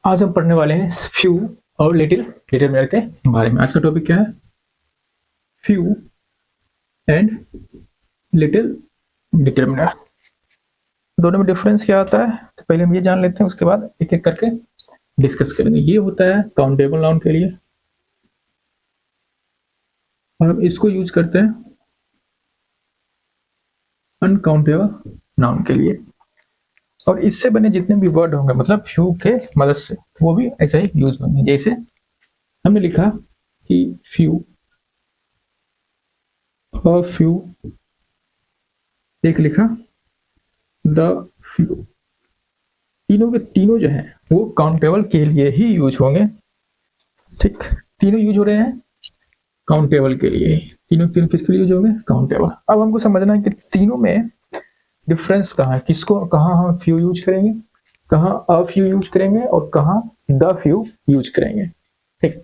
आज हम पढ़ने वाले हैं फ्यू और लिटिल डिटरमिनर के बारे में। आज का टॉपिक क्या है? Few and little determiner. दोनों में डिफरेंस क्या होता है तो पहले हम ये जान लेते हैं, उसके बाद एक एक करके डिस्कस करेंगे। ये होता है काउंटेबल नाउन के लिए और हम इसको यूज करते हैं अनकाउंटेबल नाउन के लिए। और इससे बने जितने भी वर्ड होंगे मतलब फ्यू के मदद से वो भी ऐसा ही यूज होंगे। जैसे हमने लिखा कि फ्यू, अ फ्यू, एक लिखा द फ्यू। तीनों के तीनों जो हैं वो काउंटेबल के लिए ही यूज होंगे। ठीक, तीनों यूज हो रहे हैं काउंटेबल के लिए। तीनों तीनों किसके लिए यूज होंगे? काउंटेबल। अब हमको समझना है कि तीनों में डिफरेंस कहाँ है, किसको कहाँ हम फ्यू यूज करेंगे, कहाँ अ फ्यू यूज करेंगे और कहाँ द फ्यू यूज करेंगे। ठीक,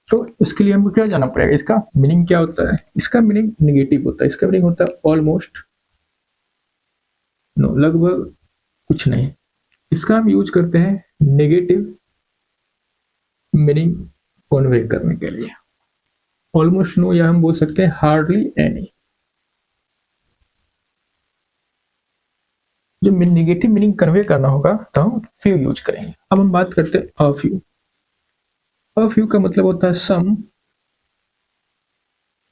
तो इसके लिए हमको क्या जाना पड़ेगा, इसका मीनिंग क्या होता है। इसका मीनिंग निगेटिव होता है। इसका मीनिंग होता है ऑलमोस्ट नो, लगभग कुछ नहीं। इसका हम यूज करते हैं नेगेटिव मीनिंग कन्वे करने के लिए। ऑलमोस्ट नो या हम बोल सकते हैं हार्डली एनी। जो नेगेटिव मीनिंग कन्वे करना होगा तो हम फ्यू यूज करेंगे। अब हम बात करते हैं अ फ्यू। अ फ्यू का मतलब होता है सम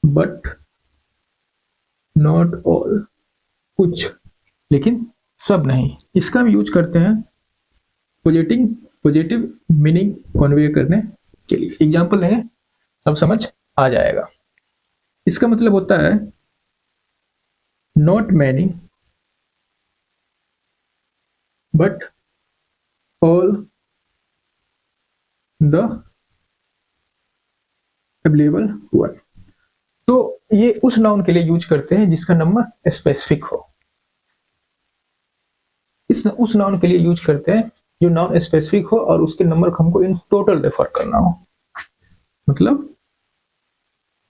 बट नॉट ऑल, कुछ लेकिन सब नहीं। इसका हम यूज करते हैं पॉजिटिव मीनिंग कन्वे करने के लिए। एग्जांपल देंगे अब समझ आ जाएगा। इसका मतलब होता है not many but all the available one. तो ये उस नाउन के लिए यूज करते हैं जिसका नंबर स्पेसिफिक हो। उस नाउन के लिए यूज करते हैं जो नाउन स्पेसिफिक हो और उसके नंबर को हमको इन टोटल रेफर करना हो। मतलब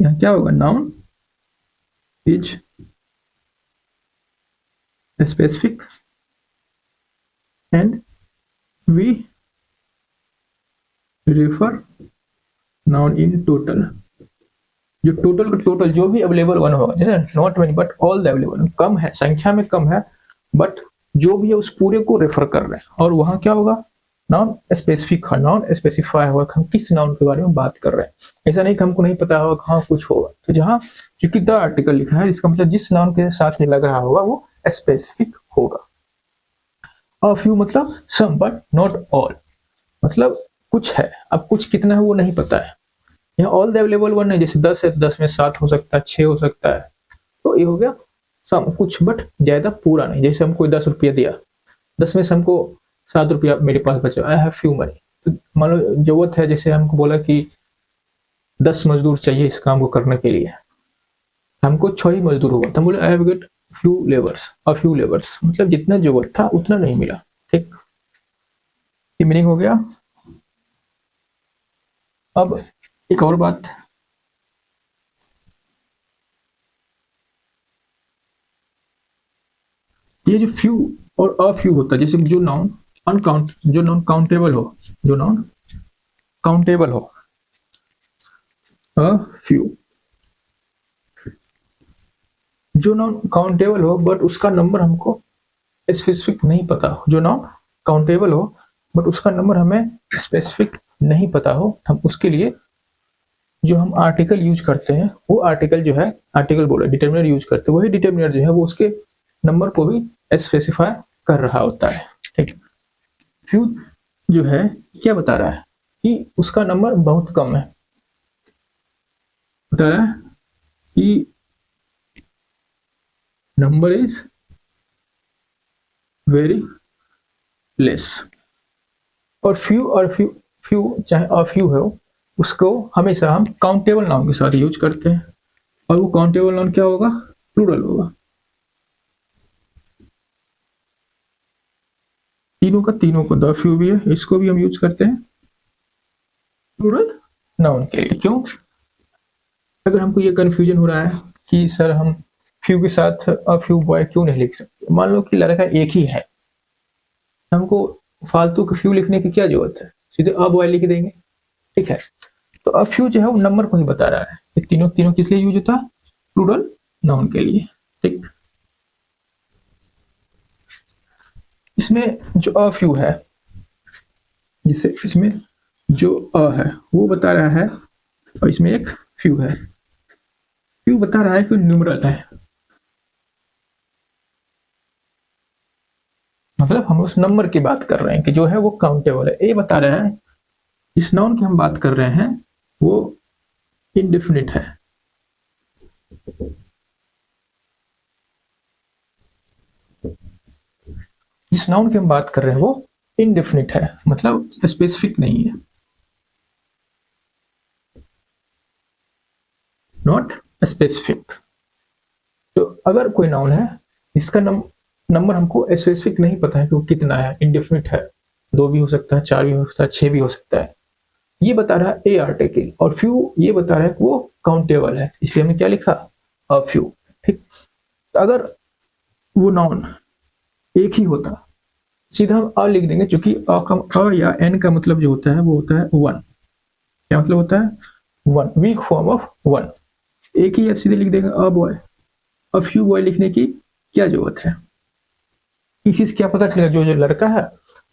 यहाँ क्या होगा, noun is specific and we refer noun in total. जो टोटल का टोटल जो भी अवेलेबल वन होगा, जैसे not many but all the available, कम है संख्या में कम है बट जो भी है उस पूरे को रेफर कर रहे हैं। और वहां क्या होगा, नाउन स्पेसिफिक है, नाउन स्पेसिफाई होगा हम किस नाउन के बारे में बात कर रहे हैं। ऐसा नहीं कि हमको नहीं पता होगा हाँ कुछ होगा। तो जहाँ चूंकि द आर्टिकल लिखा है इसका मतलब जिस नाउन के साथ में लग रहा होगा वो स्पेसिफिक होगा। और फ्यू मतलब सम बट नॉट ऑल, मतलब कुछ है, अब कुछ कितना है वो नहीं पता है। यहाँ ऑल द अवेलेबल वन है, जैसे 10 है तो 10 में 7 हो सकता है, 6 हो सकता है। तो ये हो गया सम, कुछ बट ज्यादा पूरा नहीं। जैसे हमको 10 रुपया दिया, 10 में से हमको 7 रुपया मेरे पास बचा, आई हैव फ्यू मनी। तो मान लो जरूरत है, जैसे हमको बोला कि 10 मजदूर चाहिए इस काम को करने के लिए, हमको 6 ही मजदूर हुआ तो हम बोले I have get few labours. और फ्यू लेबर्स मतलब जितना जरूरत था उतना नहीं मिला। ठीक, ये मीनिंग हो गया। अब एक और बात, ये जो फ्यू और अ फ्यू होता है, जैसे जो नाउन जो नाउन काउंटेबल हो, जो नाउन काउंटेबल हो, अ फ्यू। जो नाउन काउंटेबल हो बट उसका नंबर हमको स्पेसिफिक नहीं पता हो, जो नाउन काउंटेबल हो बट उसका नंबर हमें स्पेसिफिक नहीं पता हो, हम उसके लिए जो हम आर्टिकल यूज करते हैं वो आर्टिकल जो है, आर्टिकल बोले डिटरमिनर यूज करते हैं, वही डिटरमिनर जो है वो उसके नंबर को भी स्पेसिफाई कर रहा होता है। ठीक, फ्यू जो है क्या बता रहा है कि उसका नंबर बहुत कम है, बता रहा है कि नंबर इज वेरी लेस। और फ्यू चाहे अ फ्यू है उसको हमेशा हम काउंटेबल नाउन के साथ यूज करते हैं। और वो काउंटेबल नाउन क्या होगा, प्लूरल होगा। तीनों को द फ्यू भी है, इसको भी हम यूज करते हैं प्लूरल नाउन के लिए। क्यों? अगर हमको ये कंफ्यूजन हो रहा है कि सर हम फ्यू के साथ अ फ्यू बॉय क्यों नहीं लिख सकते, मान लो कि लड़का एक ही है, हमको फालतू के फ्यू लिखने की क्या जरूरत है। सीधे अ बॉय लिख देंगे, ठीक है। तो अ फ्यू जो है वो नंबर को ही बता रहा है। ये तीनों तीनों किस लिए यूज होता है? प्लूरल नाउन के लिए, ठीक। इसमें जो अ फ्यू है, जिसे इसमें जो अ है वो बता रहा है, और इसमें एक फ्यू है, फ्यू बता रहा है कि न्यूमरल है, मतलब हम उस नंबर की बात कर रहे हैं कि जो है वो काउंटेबल है। ए बता रहा है इस नाउन की हम बात कर रहे हैं वो इनडेफिनिट है। जिस नाउन की हम बात कर रहे हैं वो इनडेफिनिट है, मतलब स्पेसिफिक नहीं है, नॉट स्पेसिफिक। तो अगर कोई नाउन है इसका नंबर हमको स्पेसिफिक नहीं पता है कि वो कितना है, इनडेफिनिट है, 2 भी हो सकता है, 4 भी हो सकता है, 6 भी हो सकता है, ये बता रहा है ए आर्टिकल, और फ्यू ये बता रहा है कि वो काउंटेबल है, इसलिए हमने क्या लिखा? अ फ्यू, ठीक। तो अगर वो नाउन एक ही होता, सीधा हम अ लिख देंगे, क्योंकि अ या एन का मतलब जो होता है वो होता है वन। क्या मतलब होता है? One, weak form of one. एक ही सीधे लिख देंगे a boy. A few boy लिखने की क्या जरूरत है? इसी से क्या पता चलेगा जो जो लड़का है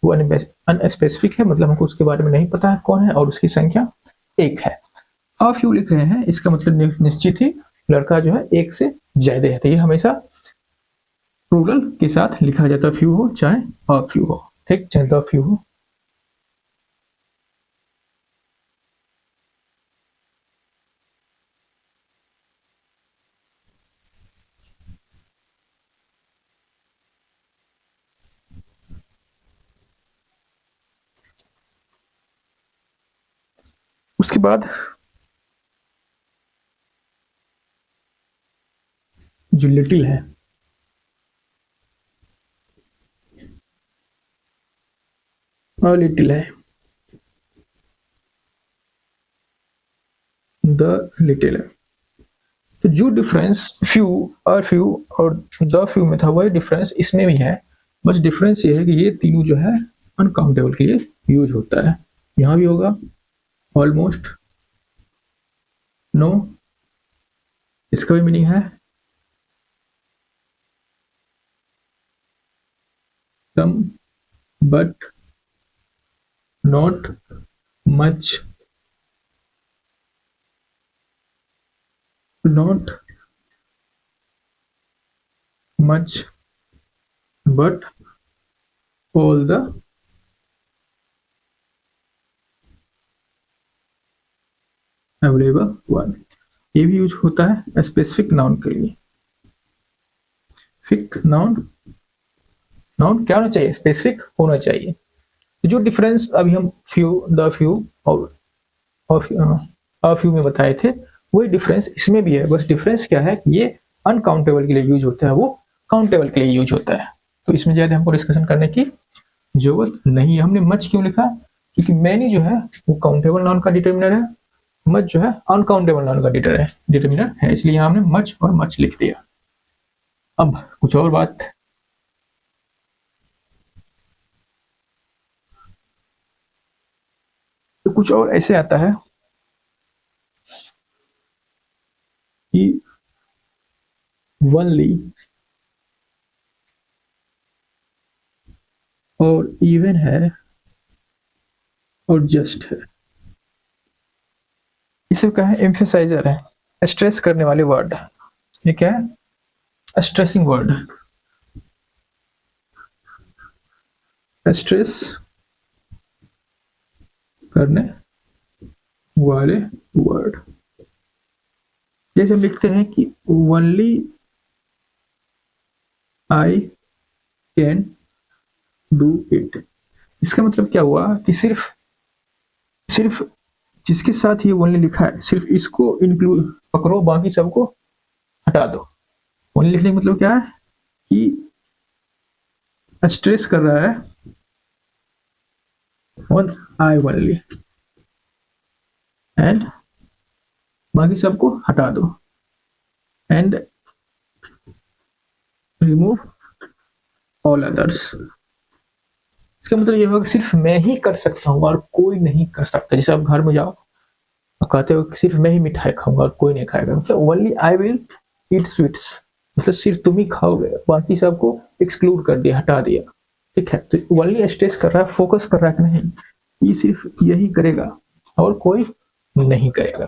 वो अनस्पेसिफिक है, मतलब हमको उसके बारे में नहीं पता है कौन है, और उसकी संख्या एक है। अ फ्यू लिख रहे हैं, इसका मतलब निश्चित ही लड़का जो है एक से ज्यादा है, तो ये हमेशा प्लूरल के साथ लिखा जाता है, फ्यू हो चाहे अ फ्यू हो, ठीक, चाहे द फ्यू हो। उसके बाद जो लिटिल है, अ लिटिल है, द लिटिल है। तो जो डिफरेंस फ्यू और फ्यू और द फ्यू में था वही डिफरेंस इसमें भी है। बस डिफरेंस ये है कि ये तीनों जो है अनकाउंटेबल के लिए यूज होता है। यहाँ भी होगा ऑलमोस्ट, नो, इसका भी मीनिंग है कम, but, not, much, not much, but all the available one. ये भी यूज होता है स्पेसिफिक नाउन के लिए। फिक नाउन, नाउन क्या होना चाहिए? स्पेसिफिक होना चाहिए। जो डिफरेंस अभी हम फ्यू, द फ्यू और अ फ्यू में बताए थे, वही डिफरेंस इसमें भी है। बस डिफरेंस क्या है कि ये अनकाउंटेबल के लिए यूज होता है, वो काउंटेबल के लिए यूज होता है। तो इसमें ज्यादा हमको डिस्कशन करने की जरूरत नहीं है। हमने मच क्यों लिखा? क्योंकि मैनी जो है वो काउंटेबल नाउन का डिटर्मिनर है, मच जो है अनकाउंटेबल नाउन का डिटर्मिनर है, इसलिए यहाँ हमने मच और मच लिख दिया। अब कुछ और बात, तो कुछ और ऐसे आता है कि वनली और इवन है और जस्ट है। इसे क्या है? एम्फेसाइजर है, स्ट्रेस करने वाले वर्ड। ये क्या है? स्ट्रेसिंग वर्ड, स्ट्रेस करने वाले वर्ड। जैसे हम लिखते हैं कि only I can do it. इसका मतलब क्या हुआ कि सिर्फ सिर्फ जिसके साथ ये ओनली लिखा है सिर्फ इसको इंक्लूड पकड़ो, बाकी सबको हटा दो। ओनली लिखने का मतलब क्या है कि स्ट्रेस कर रहा है ऑन आई ओनली, एंड बाकी सबको हटा दो, एंड रिमूव ऑल अदर्स। इसका मतलब ये होगा कि सिर्फ मैं ही कर सकता हूँ और कोई नहीं कर सकता। जैसे आप घर में जाओ और कहते हो कि सिर्फ मैं ही मिठाई खाऊंगा और कोई नहीं खाएगा, मतलब only I will eat sweets, मतलब सिर्फ तुम ही खाओगे, बाकी सबको एक्सक्लूड कर दिया, हटा दिया। ठीक है, तो ओनली स्ट्रेस कर रहा है, फोकस कर रहा है कि नहीं ये सिर्फ यही करेगा और कोई नहीं करेगा।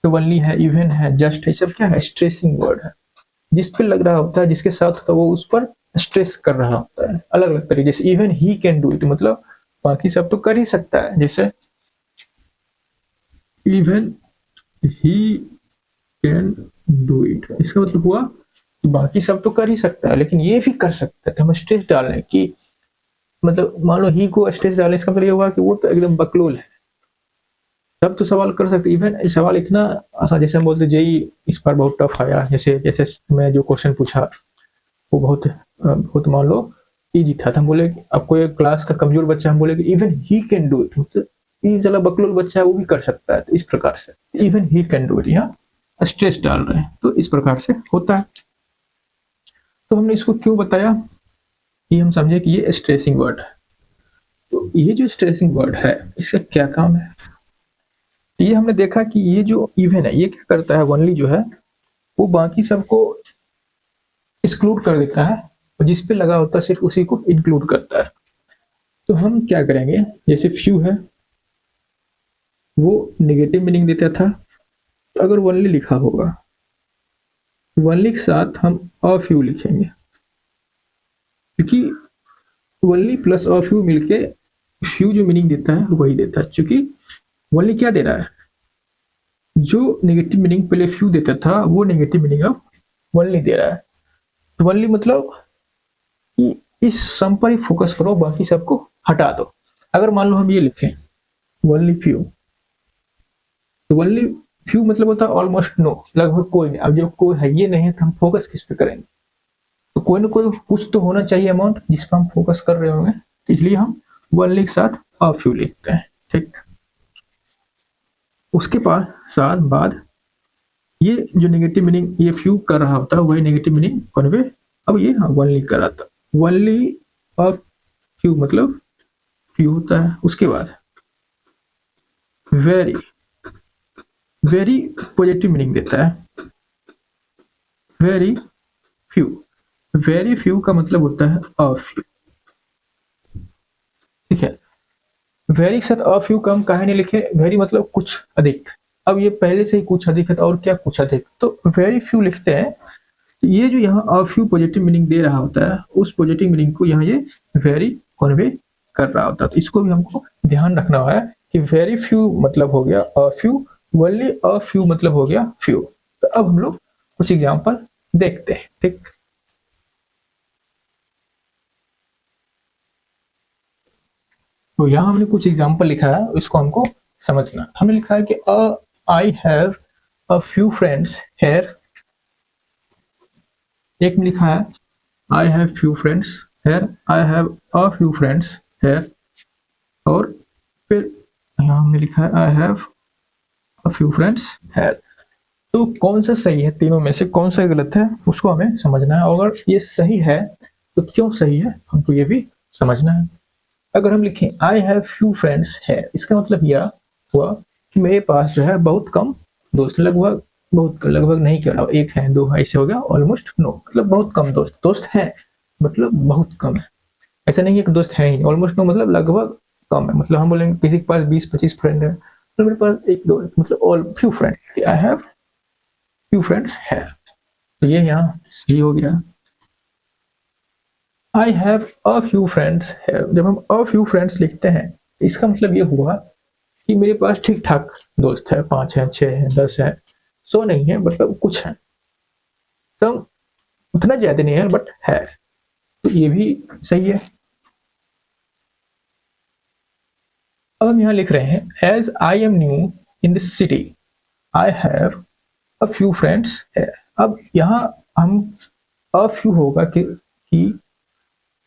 तो ओनली है, इवन है, जस्ट है, सब क्या है, स्ट्रेसिंग वर्ड है। जिस पे लग रहा होता है, जिसके साथ होता है, वो उस पर स्ट्रेस कर रहा होता है अलग अलग तरीके। जैसे even he can do it, मतलब बाकी सब तो कर ही सकता है। जैसे even he can do it, इसका मतलब हुआ कि बाकी सब तो कर ही सकता है लेकिन ये भी कर सकता है। तो हम स्ट्रेस डाल रहे हैं कि मतलब मान लो ही को स्ट्रेस डालें, इसका मतलब ये हुआ कि वो तो एकदम बकलोल है, तब तो सवाल कर सकते। इवन सवाल इतना आसान, जैसे हम बोलते जेई इस बार बहुत टफ आया, जैसे जैसे मैं जो क्वेश्चन पूछा वो बहुत मान लो इजी था, तो हम बोले अब कोई क्लास का कमजोर बच्चा, हम बोले कि even he can do it, मतलब ये चला बकलोल बच्चा है वो भी कर सकता है। तो इस प्रकार से even he can do it, यहाँ स्ट्रेस डाल रहे हैं, तो इस प्रकार से होता है। तो हमने इसको क्यों बताया, ये हम समझे कि ये स्ट्रेसिंग वर्ड है। तो ये जो स्ट्रेसिंग वर्ड है इसका क्या काम है, ये हमने देखा कि ये जो इवन है ये क्या करता है, ओनली जो है वो बाकी सबको एक्सक्लूड कर देता है और जिस पे लगा होता है सिर्फ उसी को इंक्लूड करता है। तो हम क्या करेंगे, जैसे फ्यू है वो नेगेटिव मीनिंग देता था, तो अगर ओनली लिखा होगा ओनली के साथ हम अ फ्यू लिखेंगे, क्योंकि ओनली प्लस अ फ्यू मिलके फ्यू जो मीनिंग देता है वही देता है। क्योंकि ओनली क्या दे रहा है, जो नेगेटिव मीनिंग पहले फ्यू देता था वो नेगेटिव मीनिंग अब ओनली दे रहा है। तो ओनली मतलब कि इस सम पर ही फोकस करो, बाकी सबको हटा दो। अगर मान लो हम ये लिखें ओनली फ्यू, तो ओनली फ्यू मतलब होता है ऑलमोस्ट नो, लगभग कोई नहीं। अब जब कोई है ये नहीं है तो हम फोकस किस पे करेंगे, तो कोई ना कोई कुछ तो होना चाहिए अमाउंट जिस पर हम फोकस कर रहे होंगे, इसलिए हम ओनली के साथ अ फ्यू लिखते हैं। ठीक, उसके पास साथ बाद ये जो नेगेटिव मीनिंग ये फ्यू कर रहा होता है वही नेगेटिव मीनिंग कन्वे अब ये ओनली कर रहा था। ओनली अ फ्यू मतलब फ्यू होता है। उसके बाद वेरी, वेरी पॉजिटिव मीनिंग देता है, वेरी फ्यू, वेरी फ्यू का मतलब होता है अ फ्यू। ठीक है, वेरी के साथ अ फ्यू कम काहे नहीं लिखे, वेरी मतलब कुछ अधिक, अब ये पहले से ही कुछ अधिक है तो और क्या कुछ अधिक, तो वेरी फ्यू लिखते हैं। ये जो यहाँ अ फ्यू पॉजिटिव मीनिंग दे रहा होता है उस पॉजिटिव मीनिंग को यहाँ ये वेरी कन्वे कर रहा होता है। तो इसको भी हमको ध्यान रखना है कि वेरी फ्यू मतलब हो गया a few, only a few मतलब हो गया फ्यू। तो अब हम लोग कुछ एग्जाम्पल देखते हैं। ठीक, तो यहाँ हमने कुछ एग्जाम्पल लिखा है, इसको हमको समझना। हमने लिखा है कि I have a few friends here, एक में लिखा है I have few friends here, I have a few friends here, और फिर यहाँ हमने लिखा है I have a few friends here. तो कौन सा सही है, तीनों में से कौन सा गलत है उसको हमें समझना है, और अगर ये सही है तो क्यों सही है हमको ये भी समझना है। अगर हम लिखें आई हैव फ्यू फ्रेंड्स है, इसका मतलब यह हुआ कि मेरे पास जो है बहुत कम दोस्त, लगभग बहुत लगभग नहीं कह रहा, एक है दो है, ऐसे हो गया ऑलमोस्ट नो, मतलब बहुत कम दोस्त, दोस्त है मतलब बहुत कम है। ऐसा नहीं है कि दोस्त है ही, ऑलमोस्ट नो मतलब लगभग कम है। मतलब हम बोलेंगे किसी के पास 20-25 फ्रेंड है तो मेरे पास एक दो, मतलब all few friend, I have few friends है। तो ये यहाँ सही हो गया, आई हैव अ फ्यू फ्रेंड्स है। जब हम अ फ्यू फ्रेंड्स लिखते हैं इसका मतलब ये हुआ कि मेरे पास ठीक ठाक दोस्त है, 5 है, 6 है, 10 है, 100 नहीं है, मतलब कुछ है, तो उतना ज्यादा नहीं है बट है, तो ये भी सही है। अब हम यहाँ लिख रहे हैं as I am new in this city I have a few friends है। अब यहाँ हम अ फ्यू होगा कि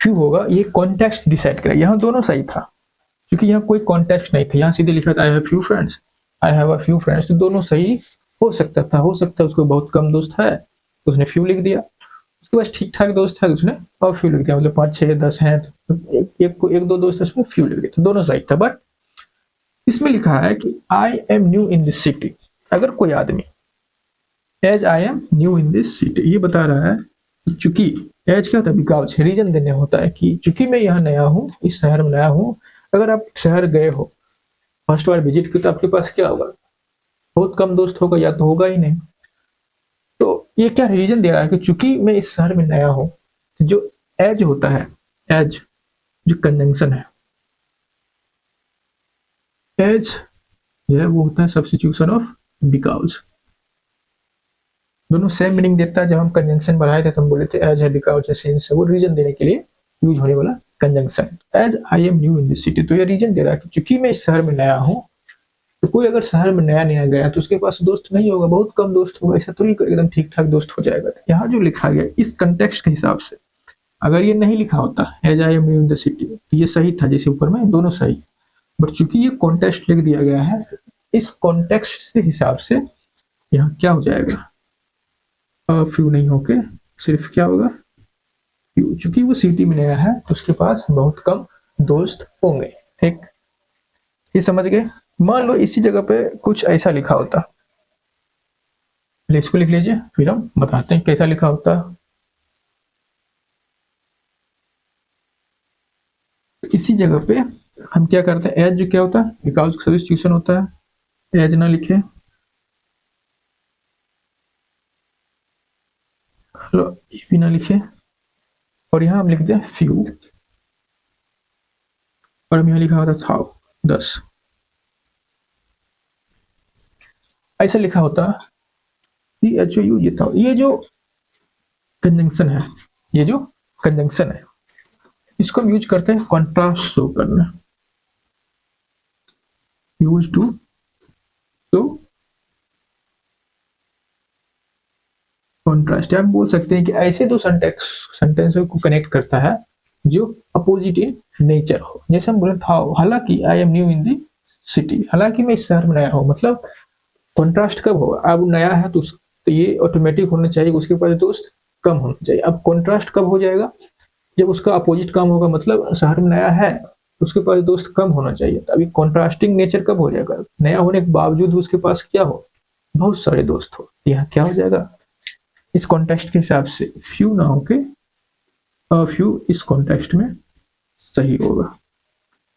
फ्यू होगा, ये कॉन्टेक्स्ट डिसाइड करेगा। यहाँ दोनों सही था क्योंकि यहाँ कोई कॉन्टेक्स्ट नहीं था, यहाँ सीधे लिखा था आई have few friends, I have a few friends, तो दोनों सही हो सकता था। हो सकता है उसको बहुत कम दोस्त है तो उसने फ्यू लिख दिया। तो बस ठीक ठाक दोस्त है, उसने अ फ्यू लिख दिया, मतलब 5 6 10 हैं, एक दो दोस्त है उसमें फ्यू लिख दिया, तो दोनों सही था। बट इसमें लिखा है कि I am new in this city. अगर कोई आदमी as I am new in this city, ये बता रहा है चूंकि एज क्या होता है, बिकॉज रीजन देने होता है कि चूंकि मैं यहाँ नया हूँ, इस शहर में नया हूँ। अगर आप शहर गए हो फर्स्ट बार विजिट की, तो आपके पास क्या होगा, बहुत कम दोस्त होगा या तो होगा ही नहीं। तो ये क्या रीजन दे रहा है कि चूंकि मैं इस शहर में नया हूँ, जो एज होता है, एज जो कंजंक्शन है, एज जो है वो होता है सब्स्टिट्यूशन ऑफ बिकॉज। दोनों सेम मीनिंग देता है। जब हम कंजंक्शन बढ़ाए थे तो हम बोले थे एज है बिकॉज है सिंस है, वो रीजन देने के लिए यूज होने वाला conjunction. As I am new in this city, तो ये रीजन दे रहा है कि चूंकि मैं इस शहर में नया हूँ। तो कोई अगर शहर में नया नया गया तो उसके पास दोस्त नहीं होगा, बहुत कम दोस्त होगा, ऐसा थोड़ी एकदम ठीक ठाक दोस्त हो जाएगा। यहाँ जो लिखा गया इस कंटेक्स्ट के हिसाब से, अगर ये नहीं लिखा होता as I am new in the city, तो ये सही था, जैसे ऊपर में दोनों सही। बट चूंकि ये कॉन्टेक्स्ट लिख दिया गया है, इस कॉन्टेक्स्ट के हिसाब से यहाँ क्या हो जाएगा, फ्यू नहीं होके सिर्फ क्या होगा, फ्यू। चूंकि वो सिटी में नया है तो उसके पास बहुत कम दोस्त होंगे। ठीक, ये समझ गए। मान लो इसी जगह पे कुछ ऐसा लिखा होता, इसको लिख लीजिए, फिर हम बताते हैं कैसा लिखा होता। इसी जगह पे हम क्या करते हैं, एज जो क्या होता है, बिकॉज सब्स्टिट्यूशन होता है। एज ना लिखे, लो ये भी ना लिखे, और यहाँ हम लिख दें फ्यू, और हम यहाँ लिखा होता था 10, ऐसा लिखा होता। एच यू ये था, ये जो कंजंक्शन है, ये जो कंजंक्शन है, इसको हम यूज करते हैं कॉन्ट्रास्ट शो करना, यूज टू शो कॉन्ट्रास्ट। आप बोल सकते हैं कि ऐसे दो सेंटेंसों को कनेक्ट करता है जो अपोजिट इन नेचर हो। जैसे हम बोले था, हालांकि आई am new in the city, हालांकि मैं इस शहर में नया हूँ, मतलब कॉन्ट्रास्ट कब होगा, अब नया है तो ये ऑटोमेटिक होना चाहिए, उसके पास दोस्त कम होना चाहिए। अब कॉन्ट्रास्ट कब हो जाएगा, जब उसका अपोजिट कम होगा, मतलब शहर में नया है तो उसके पास दोस्त कम होना चाहिए। अभी कॉन्ट्रास्टिंग नेचर कब हो जाएगा, नया होने के बावजूद उसके पास क्या हो, बहुत सारे दोस्त हो। यहाँ क्या हो जाएगा, इस कॉन्टेक्स्ट के हिसाब से फ्यू ना होके अ फ्यू इस कॉन्टेक्स्ट में सही होगा।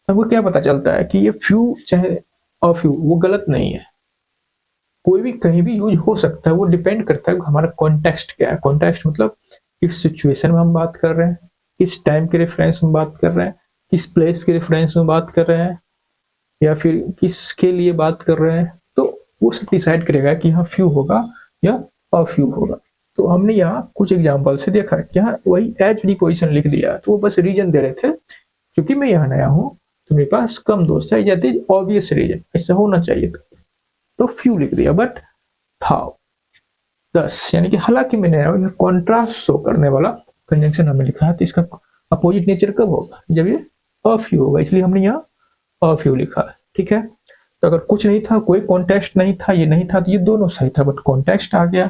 हमको क्या पता चलता है कि ये फ्यू चाहे अ फ्यू वो गलत नहीं है, कोई भी कहीं भी यूज हो सकता है। वो डिपेंड करता है हमारा कॉन्टेक्स्ट क्या है। कॉन्टेक्स्ट मतलब किस सिचुएशन में हम बात कर रहे हैं, किस टाइम के रेफरेंस में बात कर रहे हैं, किस प्लेस के रेफरेंस में बात कर रहे हैं, या फिर किसके लिए बात कर रहे हैं। तो वो सब डिसाइड करेगा कि यहाँ फ्यू होगा या अ फ्यू होगा। तो हमने यहाँ कुछ एग्जाम्पल से देखा है, यहाँ वही एज प्रीपोजिशन लिख दिया, तो वो बस रीजन दे रहे थे, क्योंकि मैं यहाँ नया हूँ तो मेरे पास कम दोस्त है, या ऑब्वियस रीजन ऐसा होना चाहिए तो फ्यू लिख दिया। बट था 10, यानी कि हालांकि मैं नया हूँ, कॉन्ट्रास्ट शो करने वाला कंजंक्शन हमें लिखा है, तो इसका अपोजिट नेचर कब होगा, जब ये अ फ्यू होगा, इसलिए हमने यहाँ अ फ्यू लिखा है। ठीक है, तो अगर कुछ नहीं था, कोई कॉन्टेक्स्ट नहीं था, ये नहीं था, तो ये दोनों सही था। बट कॉन्टेक्स्ट आ गया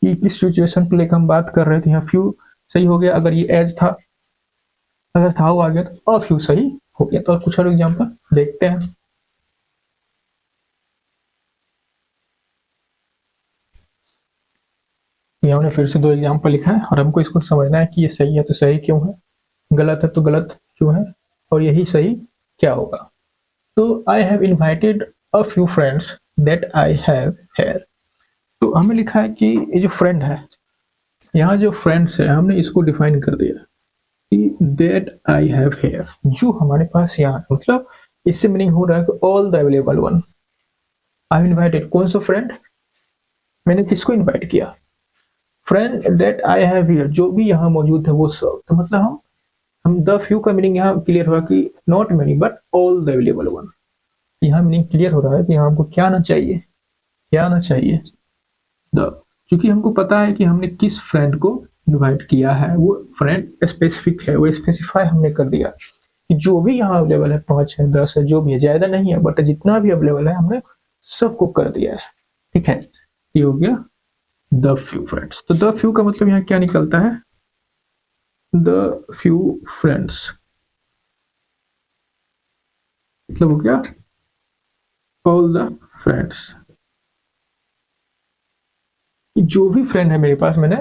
कि किस सिचुएशन को लेकर हम बात कर रहे थे, यहाँ फ्यू सही हो गया। अगर ये एज था, अगर था वो आ गया तो अ फ्यू सही हो गया। तो कुछ और एग्जाम्पल देखते हैं। यहाँ हमने फिर से दो एग्जाम्पल लिखा है, और हमको इसको समझना है कि ये सही है तो सही क्यों है, गलत है तो गलत क्यों है, और यही सही क्या होगा। तो I have invited a few friends that I have here. तो हमें लिखा है कि ये जो फ्रेंड है, यहाँ जो फ्रेंड्स है हमने इसको डिफाइन कर दिया कि दैट आई हैव हेयर, जो हमारे पास यहाँ, मतलब इससे मीनिंग हो रहा है कि all the available one. I invited कौन सा फ्रेंड, मैंने किसको इन्वाइट किया, friend that I have here, जो भी यहाँ मौजूद है वो सब। तो मतलब हम द फ्यू का मीनिंग यहाँ क्लियर हुआ कि not many but all the available one. यहाँ मीनिंग क्लियर हो रहा है कि यहाँ हमको क्या आना चाहिए, क्या आना चाहिए, द। क्योंकि हमको पता है कि हमने किस फ्रेंड को इनवाइट किया है, वो फ्रेंड स्पेसिफिक है, वो स्पेसिफाई हमने कर दिया कि जो भी यहाँ अवेलेबल है, 5 है 10 है, जो भी है, ज्यादा नहीं है, बट जितना भी अवेलेबल है हमने सबको कर दिया है। ठीक है, ये हो गया द फ्यू फ्रेंड्स। तो द फ्यू का मतलब यहाँ क्या निकलता है, द फ्यू फ्रेंड्स, मतलब हो गया ऑल द फ्रेंड्स। जो भी फ्रेंड है मेरे पास मैंने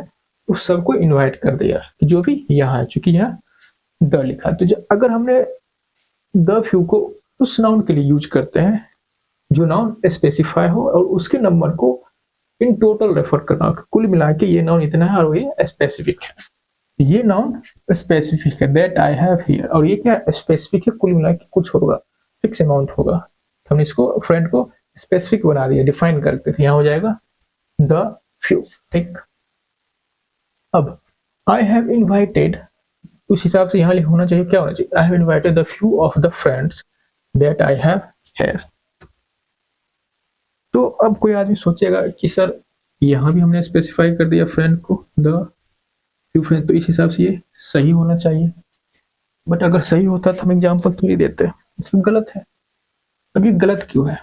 उस सबको इनवाइट कर दिया, जो भी यहाँ है, चूंकि यहाँ द लिखा। तो अगर हमने द फ्यू को उस नाउन के लिए यूज करते हैं जो नाउन स्पेसिफाई हो और उसके नंबर को इन टोटल रेफर करना, कुल मिला के ये नाउन इतना है और ये स्पेसिफिक है। ये नाउन स्पेसिफिक है, दैट आई हैव हियर, और ये क्या स्पेसिफिक है, कुल मिला के कुछ होगा, फिक्स अमाउंट होगा। तो हमने इसको फ्रेंड को स्पेसिफिक बना दिया, डिफाइन करके, तो यहाँ हो जाएगा द फ्यू। ठीक, अब आई हैव इनवाइटेड, उस हिसाब से यहाँ होना चाहिए, क्या होना चाहिए, I have invited the few of the friends that I have here. तो अब कोई आदमी सोचेगा कि सर यहाँ भी हमने स्पेसिफाई कर दिया फ्रेंड को द फ्यू फ्रेंड, तो इस हिसाब से ये सही होना चाहिए। बट अगर सही होता तो हम एग्जाम्पल तो नहीं देते, मतलब गलत है। अब ये गलत क्यों है?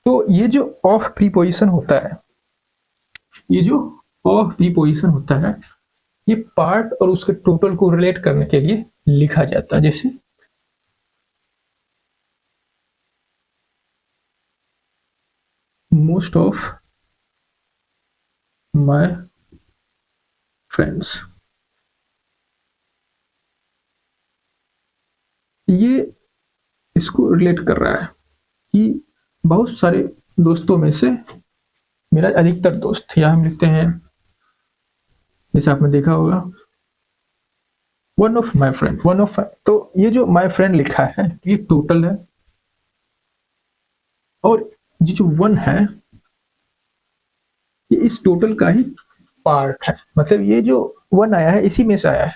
तो ये जो ऑफ प्रीपोजिशन होता है, ये जो ऑफ प्रीपोजिशन होता है, ये पार्ट और उसके टोटल को रिलेट करने के लिए लिखा जाता है। जैसे मोस्ट ऑफ माय फ्रेंड्स, ये इसको रिलेट कर रहा है कि बहुत सारे दोस्तों में से मेरा अधिकतर दोस्त, या हम लिखते हैं जैसे आपने देखा होगा one of my friend, one of, तो ये जो माई फ्रेंड लिखा है ये टोटल है, और ये जो वन है ये इस टोटल का ही पार्ट है। मतलब ये जो वन आया है इसी में से आया है,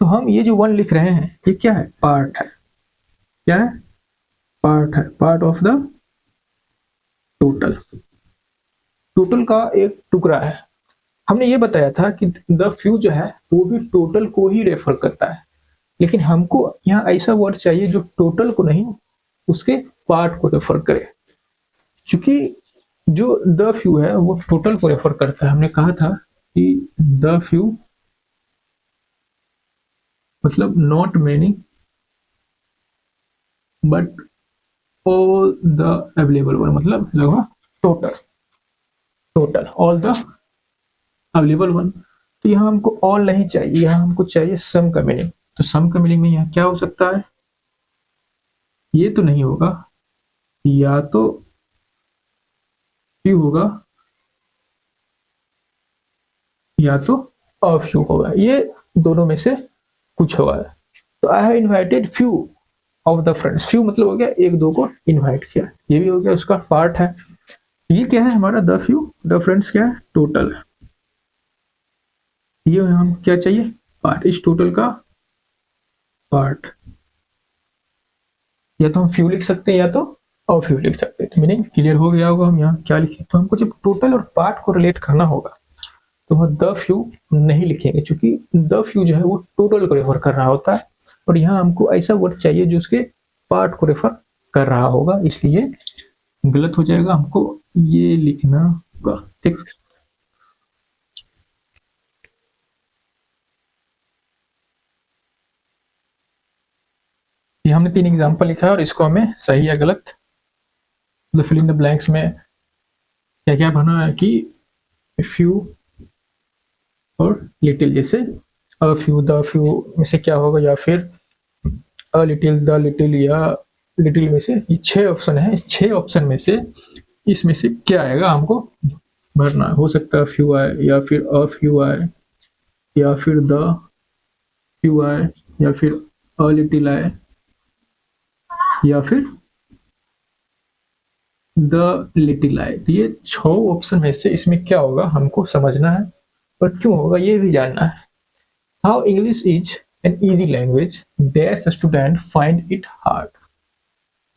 तो हम ये जो वन लिख रहे हैं ये क्या है, पार्ट है। क्या है, पार्ट है, part of the total, total का एक टुकड़ा है। हमने ये बताया था कि द फ्यू जो है वो भी टोटल को ही रेफर करता है, लेकिन हमको यहाँ ऐसा वर्ड चाहिए जो टोटल को नहीं, उसके पार्ट को रेफर करे। क्योंकि जो द फ्यू है वो टोटल को रेफर करता है। हमने कहा था कि द फ्यू मतलब not many but all the available one, मतलब लगभग total, total all the available one. तो यहाँ हमको ऑल नहीं चाहिए, यहाँ हमको चाहिए सम का मीनिंग। तो सम का मीनिंग में यहाँ क्या हो सकता है, ये तो नहीं होगा, या तो फ्यू होगा या तो अ फ्यू होगा, ये दोनों में से कुछ होगा। तो I have invited few of the friends, few मतलब हो गया एक दो को इनवाइट किया, ये भी हो गया उसका पार्ट है। ये क्या है हमारा द फ्यू, द फ्रेंड्स क्या है, टोटल है। ये हम क्या चाहिए, पार्ट, इस टोटल का पार्ट। या तो हम फ्यू लिख सकते हैं या तो अ फ्यू लिख सकते हैं। तो मीनिंग क्लियर हो गया होगा हम यहाँ क्या लिखे। तो हमको जब टोटल और पार्ट को रिलेट करना होगा तो हम द फ्यू नहीं लिखेंगे, क्योंकि द फ्यू जो है वो टोटल को रेफर कर रहा होता है, और यहाँ हमको ऐसा वर्ड चाहिए जो उसके पार्ट को रेफर कर रहा होगा, इसलिए गलत हो जाएगा, हमको ये लिखना होगा। ठीक, ये हमने 3 एग्जांपल लिखा है और इसको हमें सही या गलत मतलब फिल इन द ब्लैंक्स में क्या क्या बना है कि फ्यू और लिटिल, जैसे अ फ्यू द फ्यू में से क्या होगा, या फिर अ लिटिल द लिटिल, या लिटिल में से। ये 6 ऑप्शन है, इस 6 ऑप्शन में से इसमें से क्या आएगा हमको भरना। हो सकता है फ्यू आए, या फिर अ फ्यू आए, या फिर द फ्यू आए, या फिर अ लिटिल आए, या फिर द लिटिल आए। तो ये 6 ऑप्शन में से इसमें क्या होगा हमको समझना है, और क्यों होगा ये भी जानना है। How English is an easy language, that student find it hard.